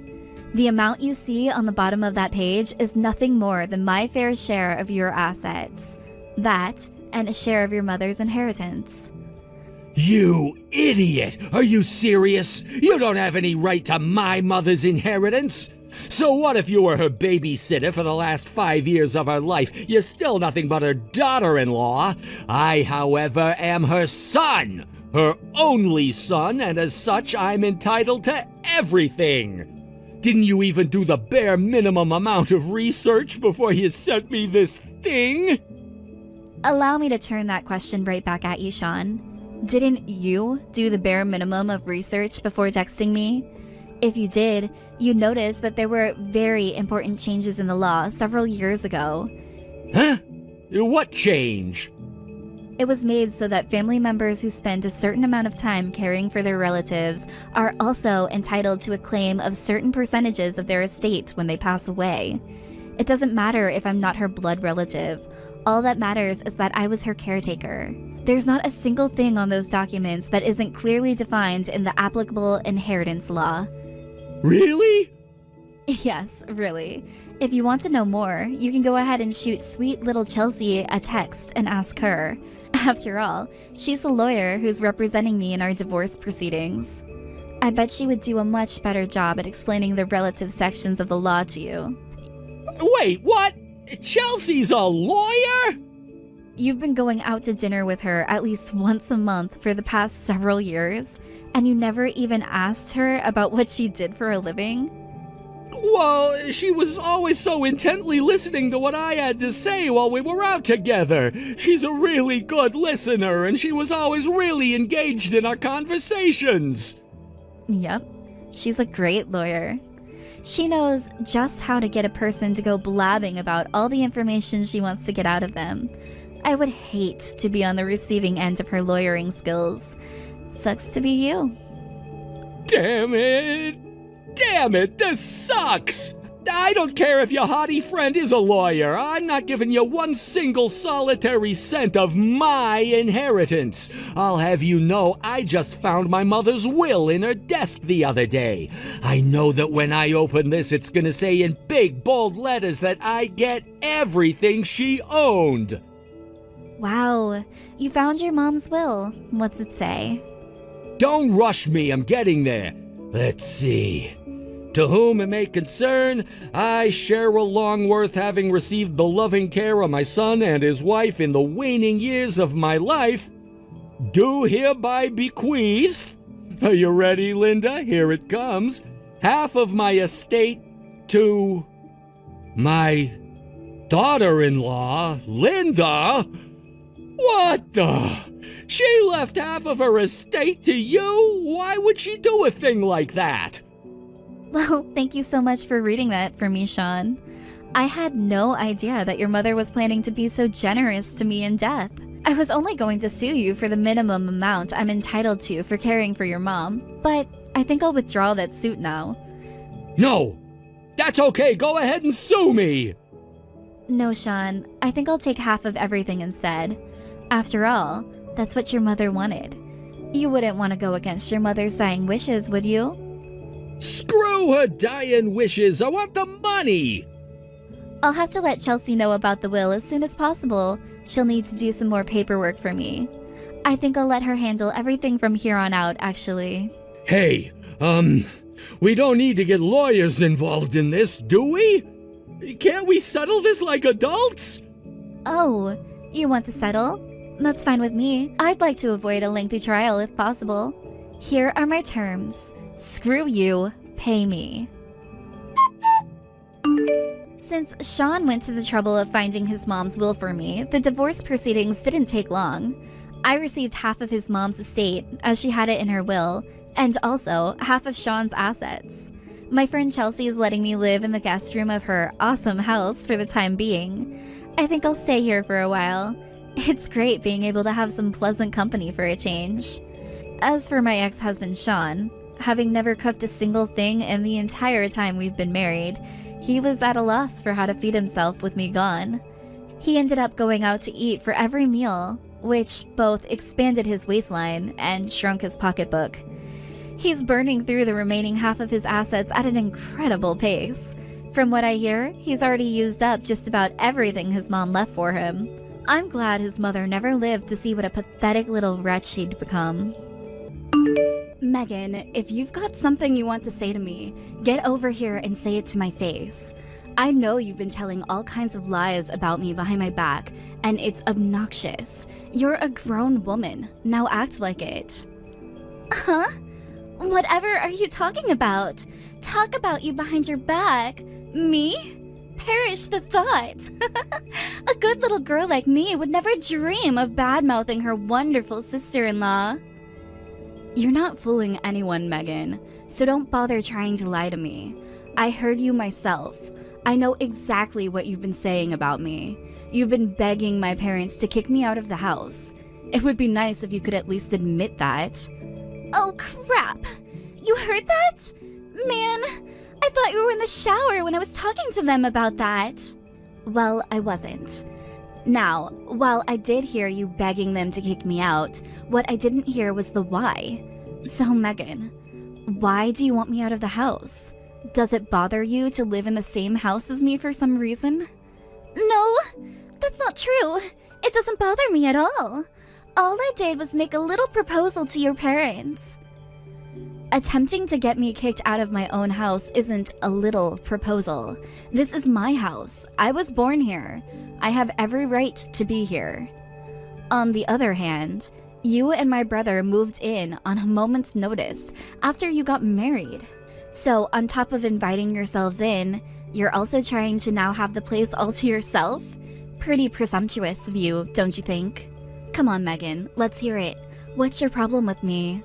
Speaker 3: The amount you see on the bottom of that page is nothing more than my fair share of your assets. That, and a share of your mother's inheritance.
Speaker 4: You idiot! Are you serious? You don't have any right to my mother's inheritance! So what if you were her babysitter for the last 5 years of her life? You're still nothing but her daughter-in-law. I, however, am her son! Her only son, and as such, I'm entitled to everything! Didn't you even do the bare minimum amount of research before you sent me this thing?
Speaker 3: Allow me to turn that question right back at you, Sean. Didn't you do the bare minimum of research before texting me? If you did, you noticed that there were very important changes in the law several years ago.
Speaker 4: Huh? What change?
Speaker 3: It was made so that family members who spend a certain amount of time caring for their relatives are also entitled to a claim of certain percentages of their estate when they pass away. It doesn't matter if I'm not her blood relative. All that matters is that I was her caretaker. There's not a single thing on those documents that isn't clearly defined in the applicable inheritance law.
Speaker 4: Really?
Speaker 3: Yes, really. If you want to know more, you can go ahead and shoot sweet little Chelsea a text and ask her. After all, she's the lawyer who's representing me in our divorce proceedings. I bet she would do a much better job at explaining the relative sections of the law to you.
Speaker 4: Wait, what? Chelsea's a lawyer?
Speaker 3: You've been going out to dinner with her at least once a month for the past several years, and you never even asked her about what she did for a living?
Speaker 4: Well, she was always so intently listening to what I had to say while we were out together. She's a really good listener, and she was always really engaged in our conversations.
Speaker 3: Yep, she's a great lawyer. She knows just how to get a person to go blabbing about all the information she wants to get out of them. I would hate to be on the receiving end of her lawyering skills. Sucks to be you.
Speaker 4: Damn it! Damn it, this sucks! I don't care if your haughty friend is a lawyer. I'm not giving you one single solitary cent of my inheritance. I'll have you know I just found my mother's will in her desk the other day. I know that when I open this, it's gonna say in big, bold letters that I get everything she owned.
Speaker 3: Wow, you found your mom's will. What's it say?
Speaker 4: Don't rush me, I'm getting there. Let's see. To whom it may concern, I, Cheryl Longworth, having received the loving care of my son and his wife in the waning years of my life, do hereby bequeath, are you ready, Linda? Here it comes, half of my estate to my daughter-in-law, Linda. What the? She left half of her estate to you? Why would she do a thing like that?
Speaker 3: Well, thank you so much for reading that for me, Sean. I had no idea that your mother was planning to be so generous to me in death. I was only going to sue you for the minimum amount I'm entitled to for caring for your mom, but I think I'll withdraw that suit now.
Speaker 4: No! That's okay, go ahead and sue me!
Speaker 3: No, Sean, I think I'll take half of everything instead. After all, that's what your mother wanted. You wouldn't want to go against your mother's dying wishes, would you?
Speaker 4: Screw her dying wishes, I want the money!
Speaker 3: I'll have to let Chelsea know about the will as soon as possible. She'll need to do some more paperwork for me. I think I'll let her handle everything from here on out, actually.
Speaker 4: Hey, we don't need to get lawyers involved in this, do we? Can't we settle this like adults?
Speaker 3: Oh, you want to settle? That's fine with me. I'd like to avoid a lengthy trial if possible. Here are my terms. Screw you, pay me. Since Sean went to the trouble of finding his mom's will for me, the divorce proceedings didn't take long. I received half of his mom's estate, as she had it in her will, and also half of Sean's assets. My friend Chelsea is letting me live in the guest room of her awesome house for the time being. I think I'll stay here for a while. It's great being able to have some pleasant company for a change. As for my ex-husband Sean, having never cooked a single thing in the entire time we've been married, he was at a loss for how to feed himself with me gone. He ended up going out to eat for every meal, which both expanded his waistline and shrunk his pocketbook. He's burning through the remaining half of his assets at an incredible pace. From what I hear, he's already used up just about everything his mom left for him. I'm glad his mother never lived to see what a pathetic little wretch he'd become. Megan, if you've got something you want to say to me, get over here and say it to my face. I know you've been telling all kinds of lies about me behind my back, and it's obnoxious. You're a grown woman. Now act like it. Huh? Whatever are you talking about? Talk about you behind your back? Me? Perish the thought. A good little girl like me would never dream of bad-mouthing her wonderful sister-in-law. You're not fooling anyone, Megan, so don't bother trying to lie to me. I heard you myself. I know exactly what you've been saying about me. You've been begging my parents to kick me out of the house. It would be nice if you could at least admit that. Oh, crap! You heard that? Man, I thought you were in the shower when I was talking to them about that. Well, I wasn't. Now, while I did hear you begging them to kick me out, what I didn't hear was the why. So, Megan, why do you want me out of the house? Does it bother you to live in the same house as me for some reason? No, that's not true. It doesn't bother me at all. All I did was make a little proposal to your parents. Attempting to get me kicked out of my own house isn't a little proposal. This is my house. I was born here. I have every right to be here. On the other hand, you and my brother moved in on a moment's notice after you got married. So, on top of inviting yourselves in, you're also trying to now have the place all to yourself? Pretty presumptuous of you, don't you think? Come on, Megan, let's hear it. What's your problem with me?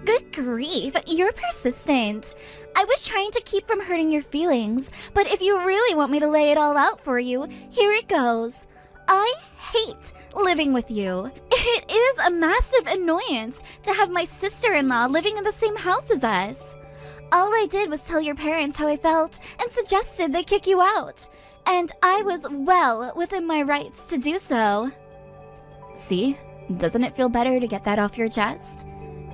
Speaker 3: Good grief, you're persistent. I was trying to keep from hurting your feelings, but if you really want me to lay it all out for you, here it goes. I hate living with you. It is a massive annoyance to have my sister-in-law living in the same house as us. All I did was tell your parents how I felt and suggested they kick you out. And I was well within my rights to do so. See? Doesn't it feel better to get that off your chest?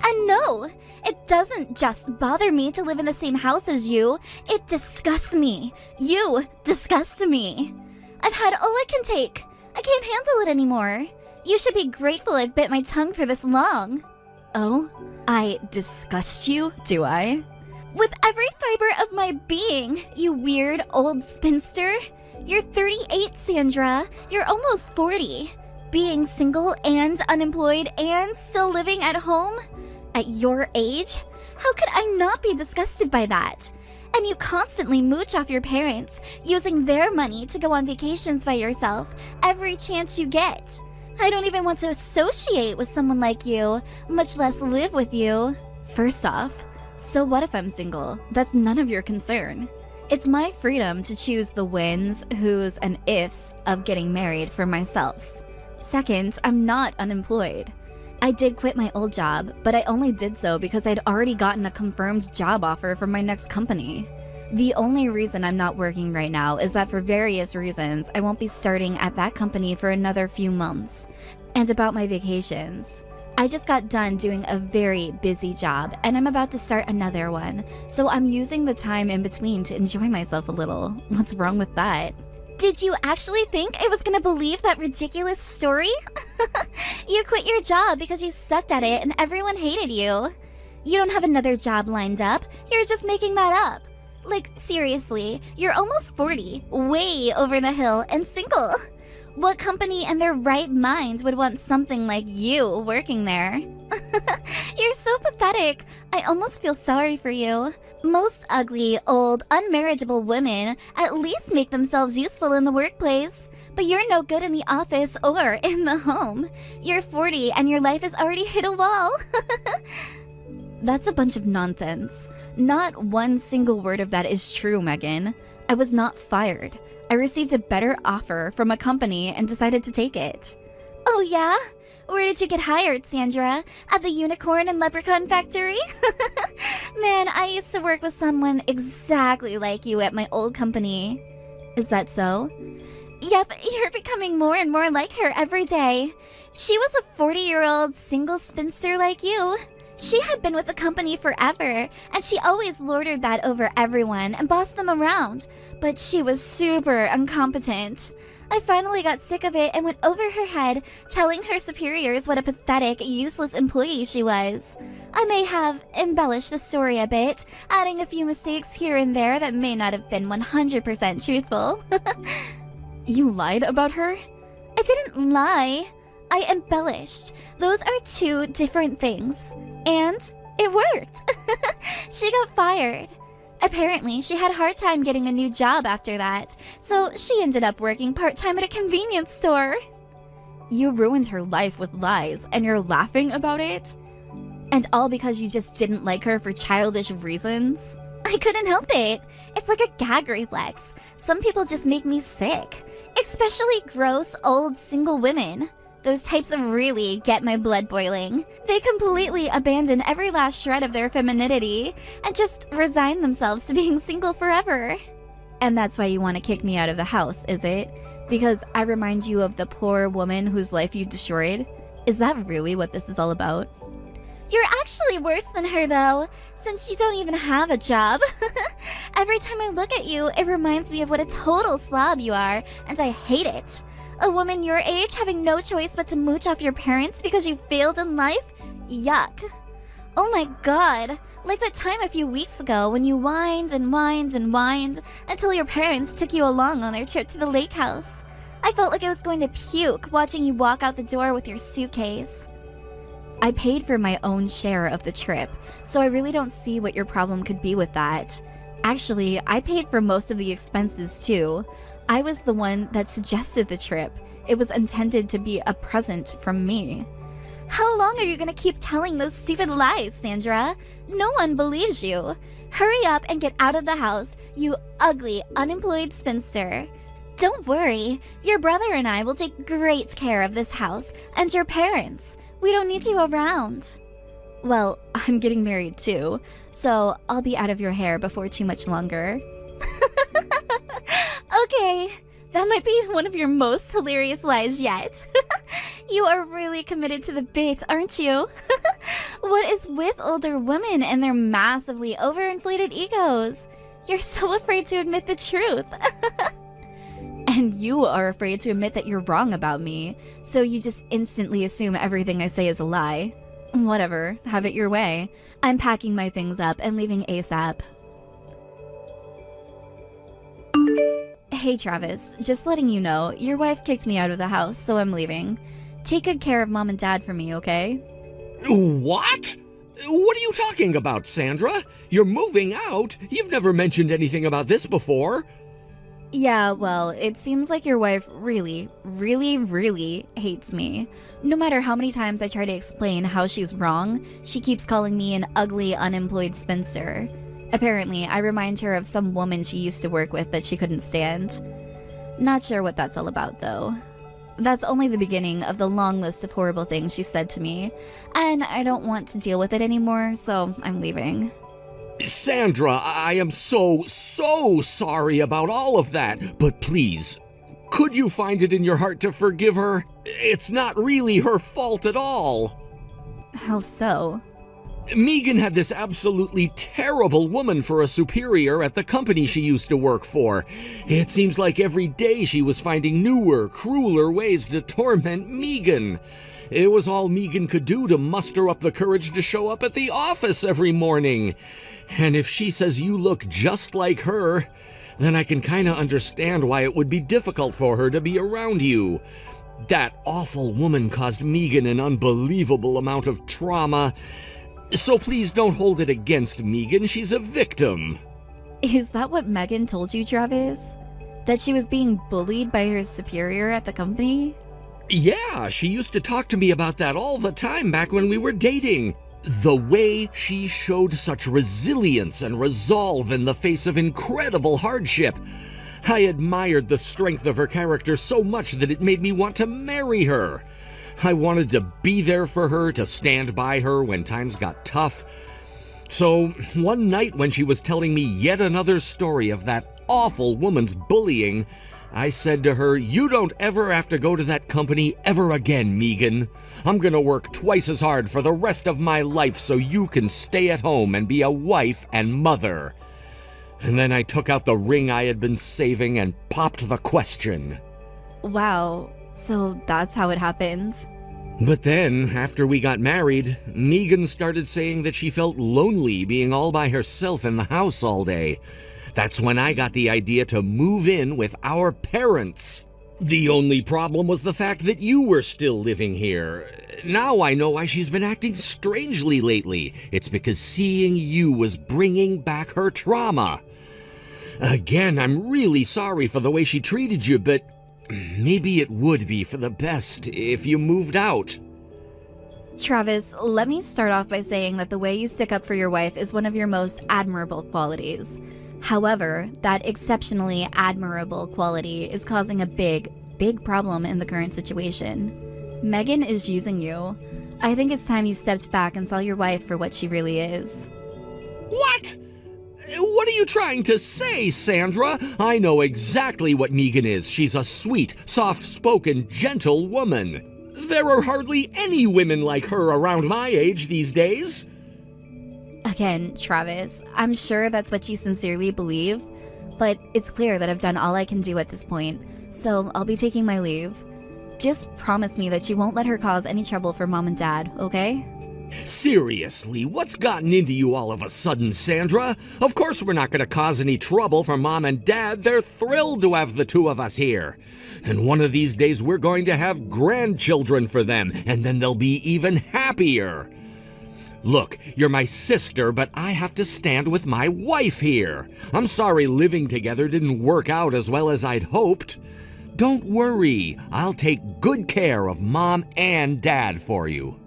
Speaker 3: And no, it doesn't just bother me to live in the same house as you. It disgusts me. You disgust me. I've had all I can take. I can't handle it anymore. You should be grateful I've bit my tongue for this long. Oh? I disgust you, do I? With every fiber of my being, you weird old spinster. You're 38, Sandra. You're almost 40. Being single and unemployed and still living at home? At your age? How could I not be disgusted by that? And you constantly mooch off your parents, using their money to go on vacations by yourself every chance you get. I don't even want to associate with someone like you, much less live with you. First off, so what if I'm single? That's none of your concern. It's my freedom to choose the whens, whos, and ifs of getting married for myself. Second, I'm not unemployed. I did quit my old job, but I only did so because I'd already gotten a confirmed job offer from my next company. The only reason I'm not working right now is that for various reasons, I won't be starting at that company for another few months. And about my vacations. I just got done doing a very busy job, and I'm about to start another one, so I'm using the time in between to enjoy myself a little. What's wrong with that? Did you actually think I was gonna believe that ridiculous story? You quit your job because you sucked at it and everyone hated you. You don't have another job lined up, you're just making that up. Like, seriously, you're almost 40, way over the hill, and single. What company in their right mind would want something like you working there? You're so pathetic. I almost feel sorry for you. Most ugly, old, unmarriageable women at least make themselves useful in the workplace. But you're no good in the office or in the home. You're 40 and your life has already hit a wall. That's a bunch of nonsense. Not one single word of that is true, Megan. I was not fired. I received a better offer from a company and decided to take it. Oh yeah? Where did you get hired, Sandra? At the unicorn and leprechaun factory? Man, I used to work with someone exactly like you at my old company. Is that so? Yep, you're becoming more and more like her every day. She was a 40-year-old single spinster like you. She had been with the company forever, and she always lorded that over everyone and bossed them around. But she was super incompetent. I finally got sick of it and went over her head, telling her superiors what a pathetic, useless employee she was. I may have embellished the story a bit, adding a few mistakes here and there that may not have been 100% truthful. You lied about her? I didn't lie. I embellished. Those are two different things. And it worked. She got fired. Apparently, she had a hard time getting a new job after that, so she ended up working part-time at a convenience store. You ruined her life with lies, and you're laughing about it? And all because you just didn't like her for childish reasons? I couldn't help it. It's like a gag reflex. Some people just make me sick. Especially gross, old, single women. Those types really get my blood boiling. They completely abandon every last shred of their femininity and just resign themselves to being single forever. And that's why you want to kick me out of the house, is it? Because I remind you of the poor woman whose life you destroyed? Is that really what this is all about? You're actually worse than her, though, since you don't even have a job. Every time I look at you, it reminds me of what a total slob you are, and I hate it. A woman your age having no choice but to mooch off your parents because you failed in life? Yuck. Oh my god. Like that time a few weeks ago when you whined and whined and whined until your parents took you along on their trip to the lake house. I felt like I was going to puke watching you walk out the door with your suitcase. I paid for my own share of the trip, so I really don't see what your problem could be with that. Actually, I paid for most of the expenses too. I was the one that suggested the trip. It was intended to be a present from me. How long are you gonna keep telling those stupid lies, Sandra? No one believes you. Hurry up and get out of the house, you ugly, unemployed spinster. Don't worry, your brother and I will take great care of this house and your parents. We don't need you around. Well, I'm getting married too, so I'll be out of your hair before too much longer. Okay, that might be one of your most hilarious lies yet. You are really committed to the bit, aren't you? What is with older women and their massively overinflated egos? You're so afraid to admit the truth. And you are afraid to admit that you're wrong about me, so you just instantly assume everything I say is a lie. Whatever, have it your way. I'm packing my things up and leaving ASAP. Hey Travis, just letting you know, your wife kicked me out of the house, so I'm leaving. Take good care of Mom and Dad for me, okay?
Speaker 4: What? What are you talking about, Sandra? You're moving out? You've never mentioned anything about this before.
Speaker 3: Yeah, well, it seems like your wife really, really, really hates me. No matter how many times I try to explain how she's wrong, she keeps calling me an ugly, unemployed spinster. Apparently, I remind her of some woman she used to work with that she couldn't stand. Not sure what that's all about, though. That's only the beginning of the long list of horrible things she said to me, and I don't want to deal with it anymore, so I'm leaving.
Speaker 4: Sandra, I am so sorry about all of that, but please, could you find it in your heart to forgive her? It's not really her fault at all.
Speaker 3: How so?
Speaker 4: Megan had this absolutely terrible woman for a superior at the company she used to work for. It seems like every day she was finding newer, crueler ways to torment Megan. It was all Megan could do to muster up the courage to show up at the office every morning. And if she says you look just like her, then I can kinda understand why it would be difficult for her to be around you. That awful woman caused Megan an unbelievable amount of trauma. So please don't hold it against Megan, she's a victim.
Speaker 3: Is that what Megan told you, Travis? That she was being bullied by her superior at the company?
Speaker 4: Yeah, she used to talk to me about that all the time back when we were dating. The way she showed such resilience and resolve in the face of incredible hardship. I admired the strength of her character so much that it made me want to marry her. I wanted to be there for her, to stand by her when times got tough. So one night when she was telling me yet another story of that awful woman's bullying, I said to her, "You don't ever have to go to that company ever again, Megan. I'm gonna work twice as hard for the rest of my life so you can stay at home and be a wife and mother." And then I took out the ring I had been saving and popped the question.
Speaker 3: Wow, so that's how it happened?
Speaker 4: But then, after we got married, Megan started saying that she felt lonely being all by herself in the house all day. That's when I got the idea to move in with our parents. The only problem was the fact that you were still living here. Now I know why she's been acting strangely lately. It's because seeing you was bringing back her trauma. Again, I'm really sorry for the way she treated you, but maybe it would be for the best if you moved out.
Speaker 3: Travis, let me start off by saying that the way you stick up for your wife is one of your most admirable qualities. However, that exceptionally admirable quality is causing a big problem in the current situation. Megan is using you. I think it's time you stepped back and saw your wife for what she really is.
Speaker 4: What? What are you trying to say, Sandra? I know exactly what Megan is. She's a sweet, soft-spoken, gentle woman. There are hardly any women like her around my age these days.
Speaker 3: Again, Travis, I'm sure that's what you sincerely believe, but it's clear that I've done all I can do at this point, so I'll be taking my leave. Just promise me that you won't let her cause any trouble for Mom and Dad, okay?
Speaker 4: Seriously, what's gotten into you all of a sudden, Sandra? Of course we're not going to cause any trouble for Mom and Dad. They're thrilled to have the two of us here. And one of these days we're going to have grandchildren for them, and then they'll be even happier. Look, you're my sister, but I have to stand with my wife here. I'm sorry living together didn't work out as well as I'd hoped. Don't worry, I'll take good care of Mom and Dad for you.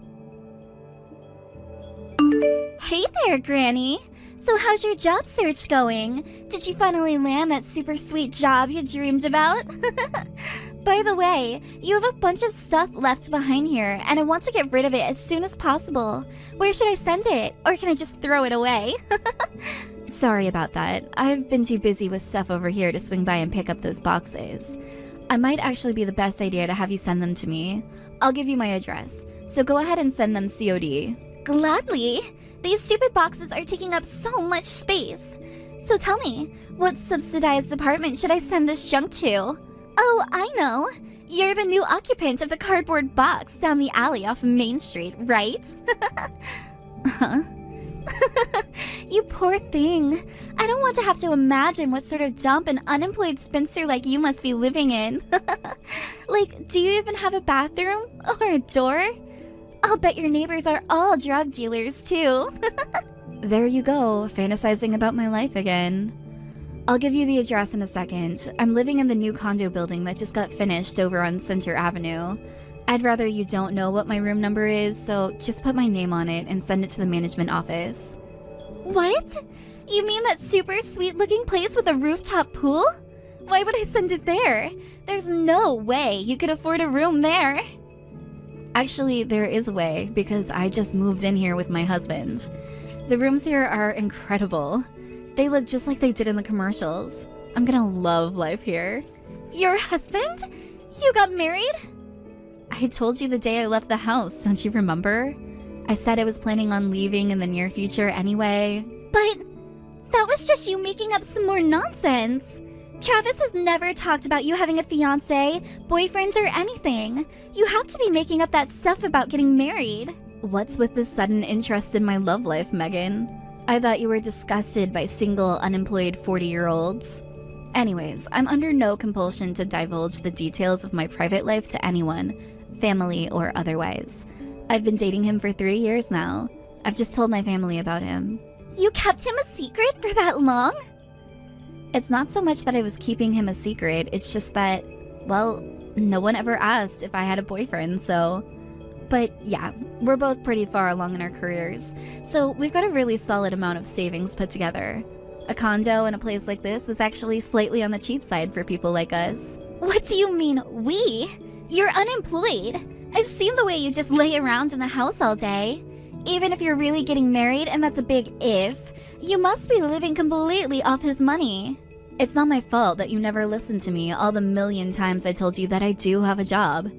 Speaker 3: Hey there, Granny. So how's your job search going? Did you finally land that super sweet job you dreamed about? By the way, you have a bunch of stuff left behind here, and I want to get rid of it as soon as possible. Where should I send it? Or can I just throw it away? Sorry about that. I've been too busy with stuff over here to swing by and pick up those boxes. I might actually be the best idea to have you send them to me. I'll give you my address, so go ahead and send them COD. Gladly! These stupid boxes are taking up so much space. So tell me, what subsidized apartment should I send this junk to? Oh, I know. You're the new occupant of the cardboard box down the alley off Main Street, right? Huh? You poor thing. I don't want to have to imagine what sort of dump an unemployed spinster like you must be living in. Like, do you even have a bathroom? Or a door? I'll bet your neighbors are all drug dealers, too. There you go, fantasizing about my life again. I'll give you the address in a second. I'm living in the new condo building that just got finished over on Center Avenue. I'd rather you don't know what my room number is, so just put my name on it and send it to the management office. What? You mean that super sweet-looking place with a rooftop pool? Why would I send it there? There's no way you could afford a room there. Actually, there is a way, because I just moved in here with my husband. The rooms here are incredible. They look just like they did in the commercials. I'm gonna love life here. Your husband? You got married? I told you the day I left the house, don't you remember? I said I was planning on leaving in the near future anyway. But that was just you making up some more nonsense. Travis has never talked about you having a fiancé, boyfriend, or anything. You have to be making up that stuff about getting married. What's with this sudden interest in my love life, Megan? I thought you were disgusted by single, unemployed 40-year-olds. Anyways, I'm under no compulsion to divulge the details of my private life to anyone, family or otherwise. I've been dating him for 3 years now. I've just told my family about him. You kept him a secret for that long? It's not so much that I was keeping him a secret, it's just that, well, no one ever asked if I had a boyfriend, so... But yeah, we're both pretty far along in our careers, so we've got a really solid amount of savings put together. A condo in a place like this is actually slightly on the cheap side for people like us. What do you mean, we? You're unemployed. I've seen the way you just lay around in the house all day. Even if you're really getting married, and that's a big if, you must be living completely off his money. It's not my fault that you never listened to me all the million times I told you that I do have a job.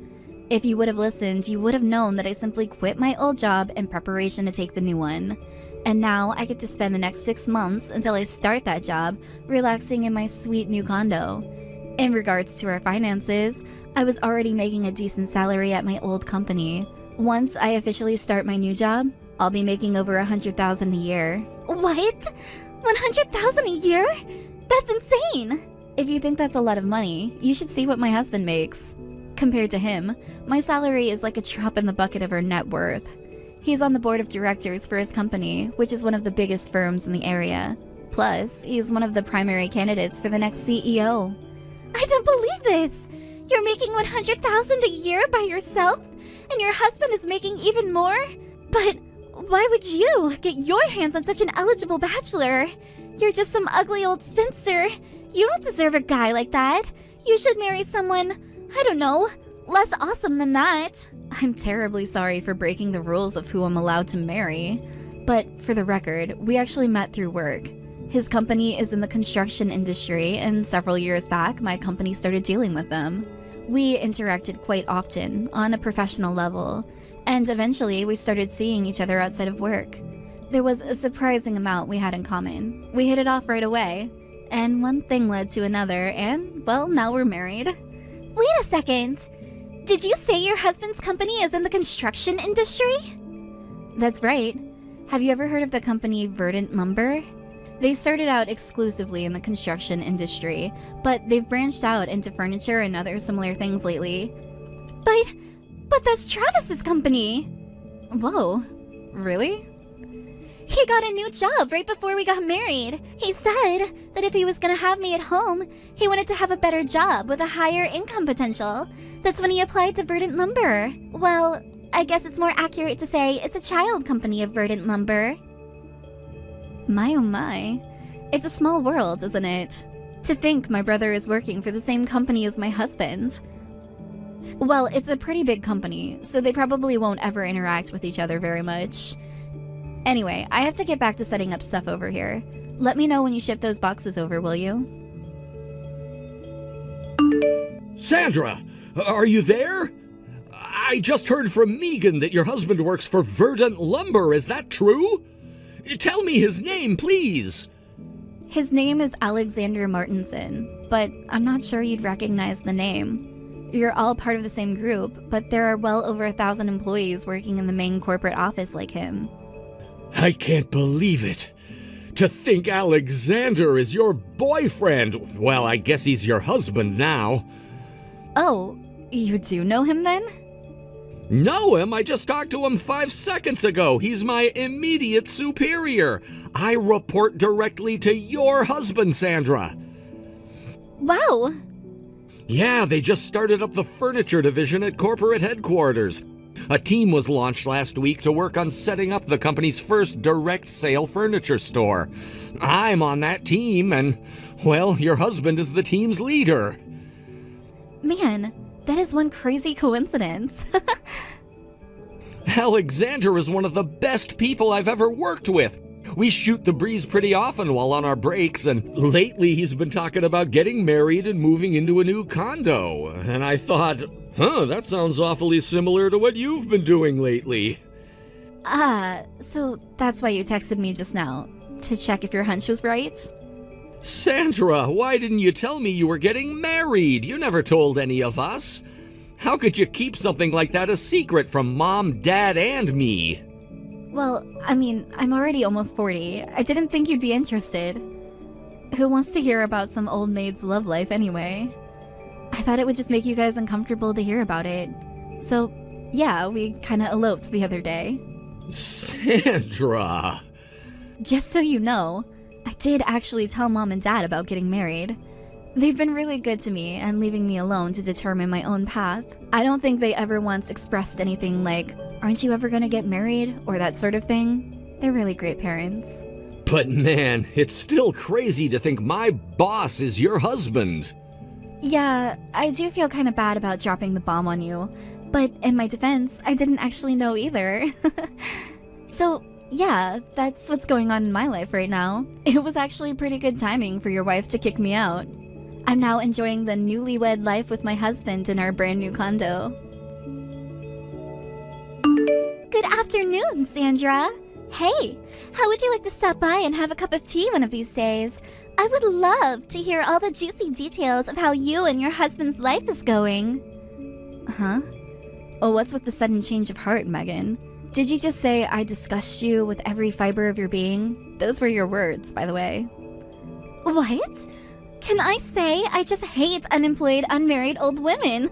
Speaker 3: If you would have listened, you would have known that I simply quit my old job in preparation to take the new one. And now I get to spend the next 6 months until I start that job relaxing in my sweet new condo. In regards to our finances, I was already making a decent salary at my old company. Once I officially start my new job, I'll be making over $100,000 a year. What? $100,000 a year? That's insane! If you think that's a lot of money, you should see what my husband makes. Compared to him, my salary is like a drop in the bucket of our net worth. He's on the board of directors for his company, which is one of the biggest firms in the area. Plus, he's one of the primary candidates for the next CEO. I don't believe this! You're making $100,000 a year by yourself? And your husband is making even more? But why would you get your hands on such an eligible bachelor? You're just some ugly old spinster. You don't deserve a guy like that. You should marry someone, I don't know, less awesome than that. I'm terribly sorry for breaking the rules of who I'm allowed to marry. But for the record, we actually met through work. His company is in the construction industry, and several years back, my company started dealing with them. We interacted quite often, on a professional level, and eventually we started seeing each other outside of work. There was a surprising amount we had in common. We hit it off right away, and one thing led to another, and, well, now we're married. Wait a second! Did you say your husband's company is in the construction industry? That's right. Have you ever heard of the company Verdant Lumber? They started out exclusively in the construction industry, but they've branched out into furniture and other similar things lately. But that's Travis's company! Whoa, really? He got a new job right before we got married. He said that if he was gonna have me at home, he wanted to have a better job with a higher income potential. That's when he applied to Verdant Lumber. Well, I guess it's more accurate to say it's a child company of Verdant Lumber. My oh my. It's a small world, isn't it? To think my brother is working for the same company as my husband. Well, it's a pretty big company, so they probably won't ever interact with each other very much. Anyway, I have to get back to setting up stuff over here. Let me know when you ship those boxes over, will you?
Speaker 4: Sandra, are you there? I just heard from Megan that your husband works for Verdant Lumber. Is that true? Tell me his name, please.
Speaker 3: His name is Alexander Martinson, but I'm not sure you'd recognize the name. You're all part of the same group, but there are well over 1,000 employees working in the main corporate office like him.
Speaker 4: I can't believe it. To think Alexander is your boyfriend. Well, I guess he's your husband now.
Speaker 3: Oh, you do know him then?
Speaker 4: Know him? I just talked to him 5 seconds ago. He's my immediate superior. I report directly to your husband, Sandra.
Speaker 3: Wow.
Speaker 4: Yeah, they just started up the furniture division at corporate headquarters. A team was launched last week to work on setting up the company's first direct sale furniture store. I'm on that team, and, well, your husband is the team's leader.
Speaker 3: Man, that is one crazy coincidence.
Speaker 4: Alexander is one of the best people I've ever worked with. We shoot the breeze pretty often while on our breaks, and lately he's been talking about getting married and moving into a new condo. And I thought, that sounds awfully similar to what you've been doing lately.
Speaker 3: So that's why you texted me just now, to check if your hunch was right?
Speaker 4: Sandra, why didn't you tell me you were getting married? You never told any of us. How could you keep something like that a secret from Mom, Dad, and me?
Speaker 3: Well, I mean, I'm already almost 40. I didn't think you'd be interested. Who wants to hear about some old maid's love life anyway? I thought it would just make you guys uncomfortable to hear about it. So, yeah, we kinda eloped the other day.
Speaker 4: Sandra!
Speaker 3: Just so you know, I did actually tell Mom and Dad about getting married. They've been really good to me and leaving me alone to determine my own path. I don't think they ever once expressed anything like, "Aren't you ever gonna get married?" or that sort of thing. They're really great parents.
Speaker 4: But man, it's still crazy to think my boss is your husband.
Speaker 3: Yeah, I do feel kinda bad about dropping the bomb on you. But in my defense, I didn't actually know either. So, yeah, that's what's going on in my life right now. It was actually pretty good timing for your wife to kick me out. I'm now enjoying the newlywed life with my husband in our brand new condo. Good afternoon, Sandra. Hey, how would you like to stop by and have a cup of tea one of these days? I would love to hear all the juicy details of how you and your husband's life is going. Huh? Oh, what's with the sudden change of heart, Megan? Did you just say I disgust you with every fiber of your being? Those were your words, by the way. What? Can I say I just hate unemployed, unmarried old women?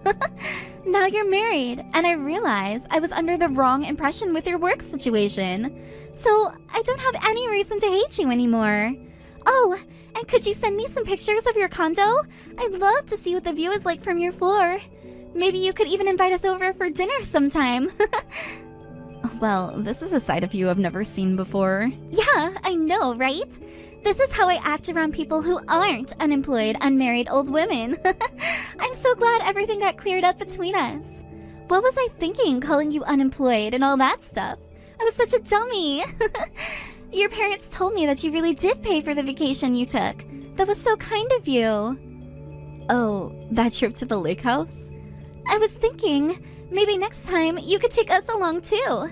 Speaker 3: Now you're married, and I realize I was under the wrong impression with your work situation. So I don't have any reason to hate you anymore. Oh, and could you send me some pictures of your condo? I'd love to see what the view is like from your floor. Maybe you could even invite us over for dinner sometime. Well, this is a side of you I've never seen before. Yeah, I know, right? This is how I act around people who aren't unemployed, unmarried old women. I'm so glad everything got cleared up between us. What was I thinking calling you unemployed and all that stuff? I was such a dummy. Your parents told me that you really did pay for the vacation you took. That was so kind of you. Oh, that trip to the lake house? I was thinking, maybe next time you could take us along too.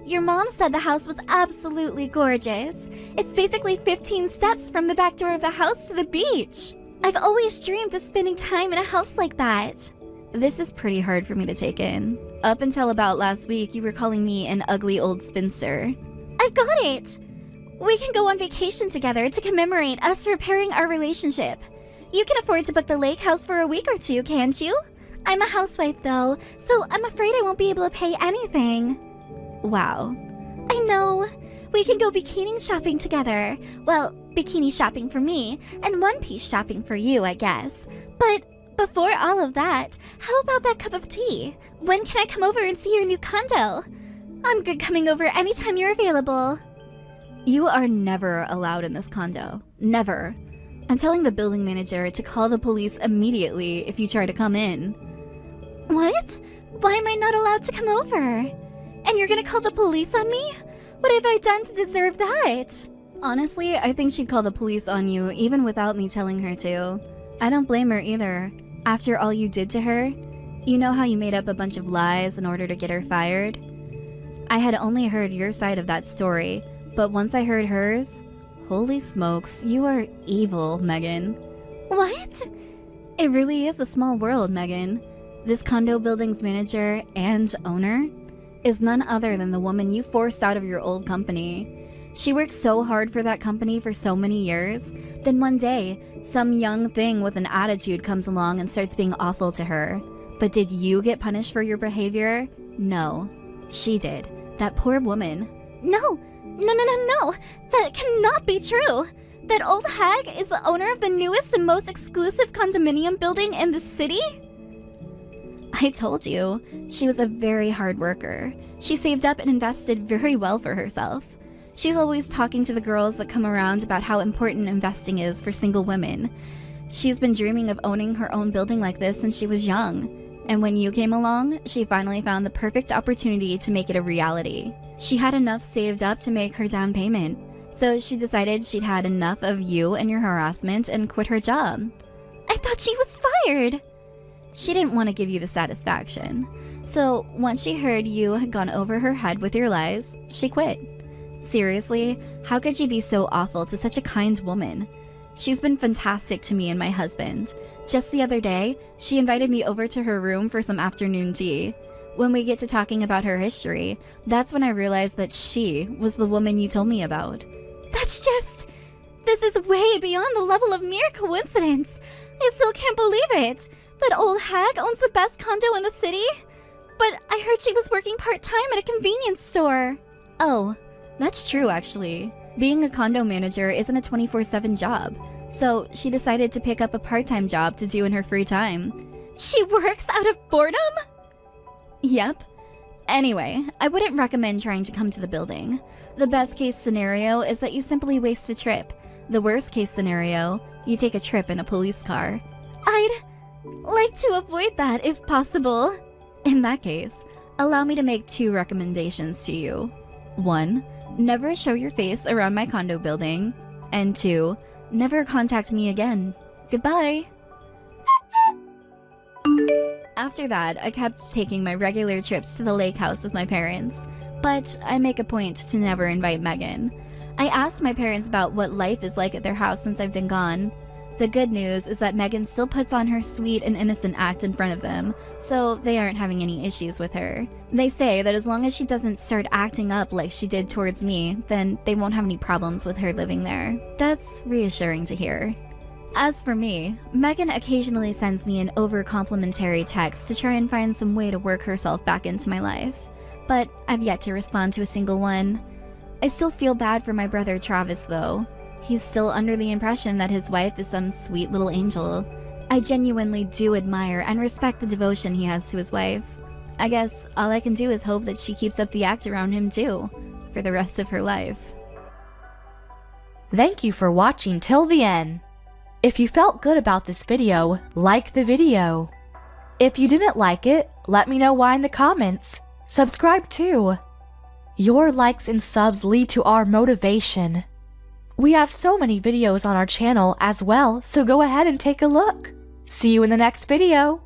Speaker 3: Your mom said the house was absolutely gorgeous. It's basically 15 steps from the back door of the house to the beach. I've always dreamed of spending time in a house like that. This is pretty hard for me to take in. Up until about last week, you were calling me an ugly old spinster. I've got it! We can go on vacation together to commemorate us repairing our relationship. You can afford to book the lake house for a week or two, can't you? I'm a housewife though, so I'm afraid I won't be able to pay anything. Wow. I know. We can go bikini shopping together. Well, bikini shopping for me, and one-piece shopping for you, I guess. But before all of that, how about that cup of tea? When can I come over and see your new condo? I'm good coming over anytime you're available. You are never allowed in this condo. Never. I'm telling the building manager to call the police immediately if you try to come in. What? Why am I not allowed to come over? And you're gonna call the police on me? What have I done to deserve that? Honestly, I think she'd call the police on you even without me telling her to. I don't blame her either. After all you did to her, you know how you made up a bunch of lies in order to get her fired? I had only heard your side of that story, but once I heard hers, holy smokes, you are evil, Megan. What? It really is a small world, Megan. This condo building's manager and owner is none other than the woman you forced out of your old company. She worked so hard for that company for so many years, then one day, some young thing with an attitude comes along and starts being awful to her. But did you get punished for your behavior? No. She did. That poor woman. No! No! That cannot be true! That old hag is the owner of the newest and most exclusive condominium building in the city? I told you, she was a very hard worker. She saved up and invested very well for herself. She's always talking to the girls that come around about how important investing is for single women. She's been dreaming of owning her own building like this since she was young. And when you came along, she finally found the perfect opportunity to make it a reality. She had enough saved up to make her down payment, so she decided she'd had enough of you and your harassment and quit her job. I thought she was fired! She didn't want to give you the satisfaction. So once she heard you had gone over her head with your lies, she quit. Seriously, how could you be so awful to such a kind woman? She's been fantastic to me and my husband. Just the other day, she invited me over to her room for some afternoon tea. When we get to talking about her history, that's when I realized that she was the woman you told me about. This is way beyond the level of mere coincidence. I still can't believe it. That old hag owns the best condo in the city? But I heard she was working part-time at a convenience store. Oh, that's true actually. Being a condo manager isn't a 24/7 job, so she decided to pick up a part-time job to do in her free time. She works out of boredom? Yep. Anyway, I wouldn't recommend trying to come to the building. The best case scenario is that you simply waste a trip. The worst case scenario, you take a trip in a police car. I'd like to avoid that if possible. In that case, allow me to make 2 recommendations to you. 1, never show your face around my condo building. And 2, never contact me again. Goodbye. After that, I kept taking my regular trips to the lake house with my parents. But I make a point to never invite Megan. I asked my parents about what life is like at their house since I've been gone. The good news is that Megan still puts on her sweet and innocent act in front of them, so they aren't having any issues with her. They say that as long as she doesn't start acting up like she did towards me, then they won't have any problems with her living there. That's reassuring to hear. As for me, Megan occasionally sends me an over-complimentary text to try and find some way to work herself back into my life. But I've yet to respond to a single one. I still feel bad for my brother Travis though. He's still under the impression that his wife is some sweet little angel. I genuinely do admire and respect the devotion he has to his wife. I guess all I can do is hope that she keeps up the act around him too, for the rest of her life.
Speaker 5: Thank you for watching till the end. If you felt good about this video, like the video. If you didn't like it, let me know why in the comments. Subscribe too. Your likes and subs lead to our motivation. We have so many videos on our channel as well, so go ahead and take a look. See you in the next video.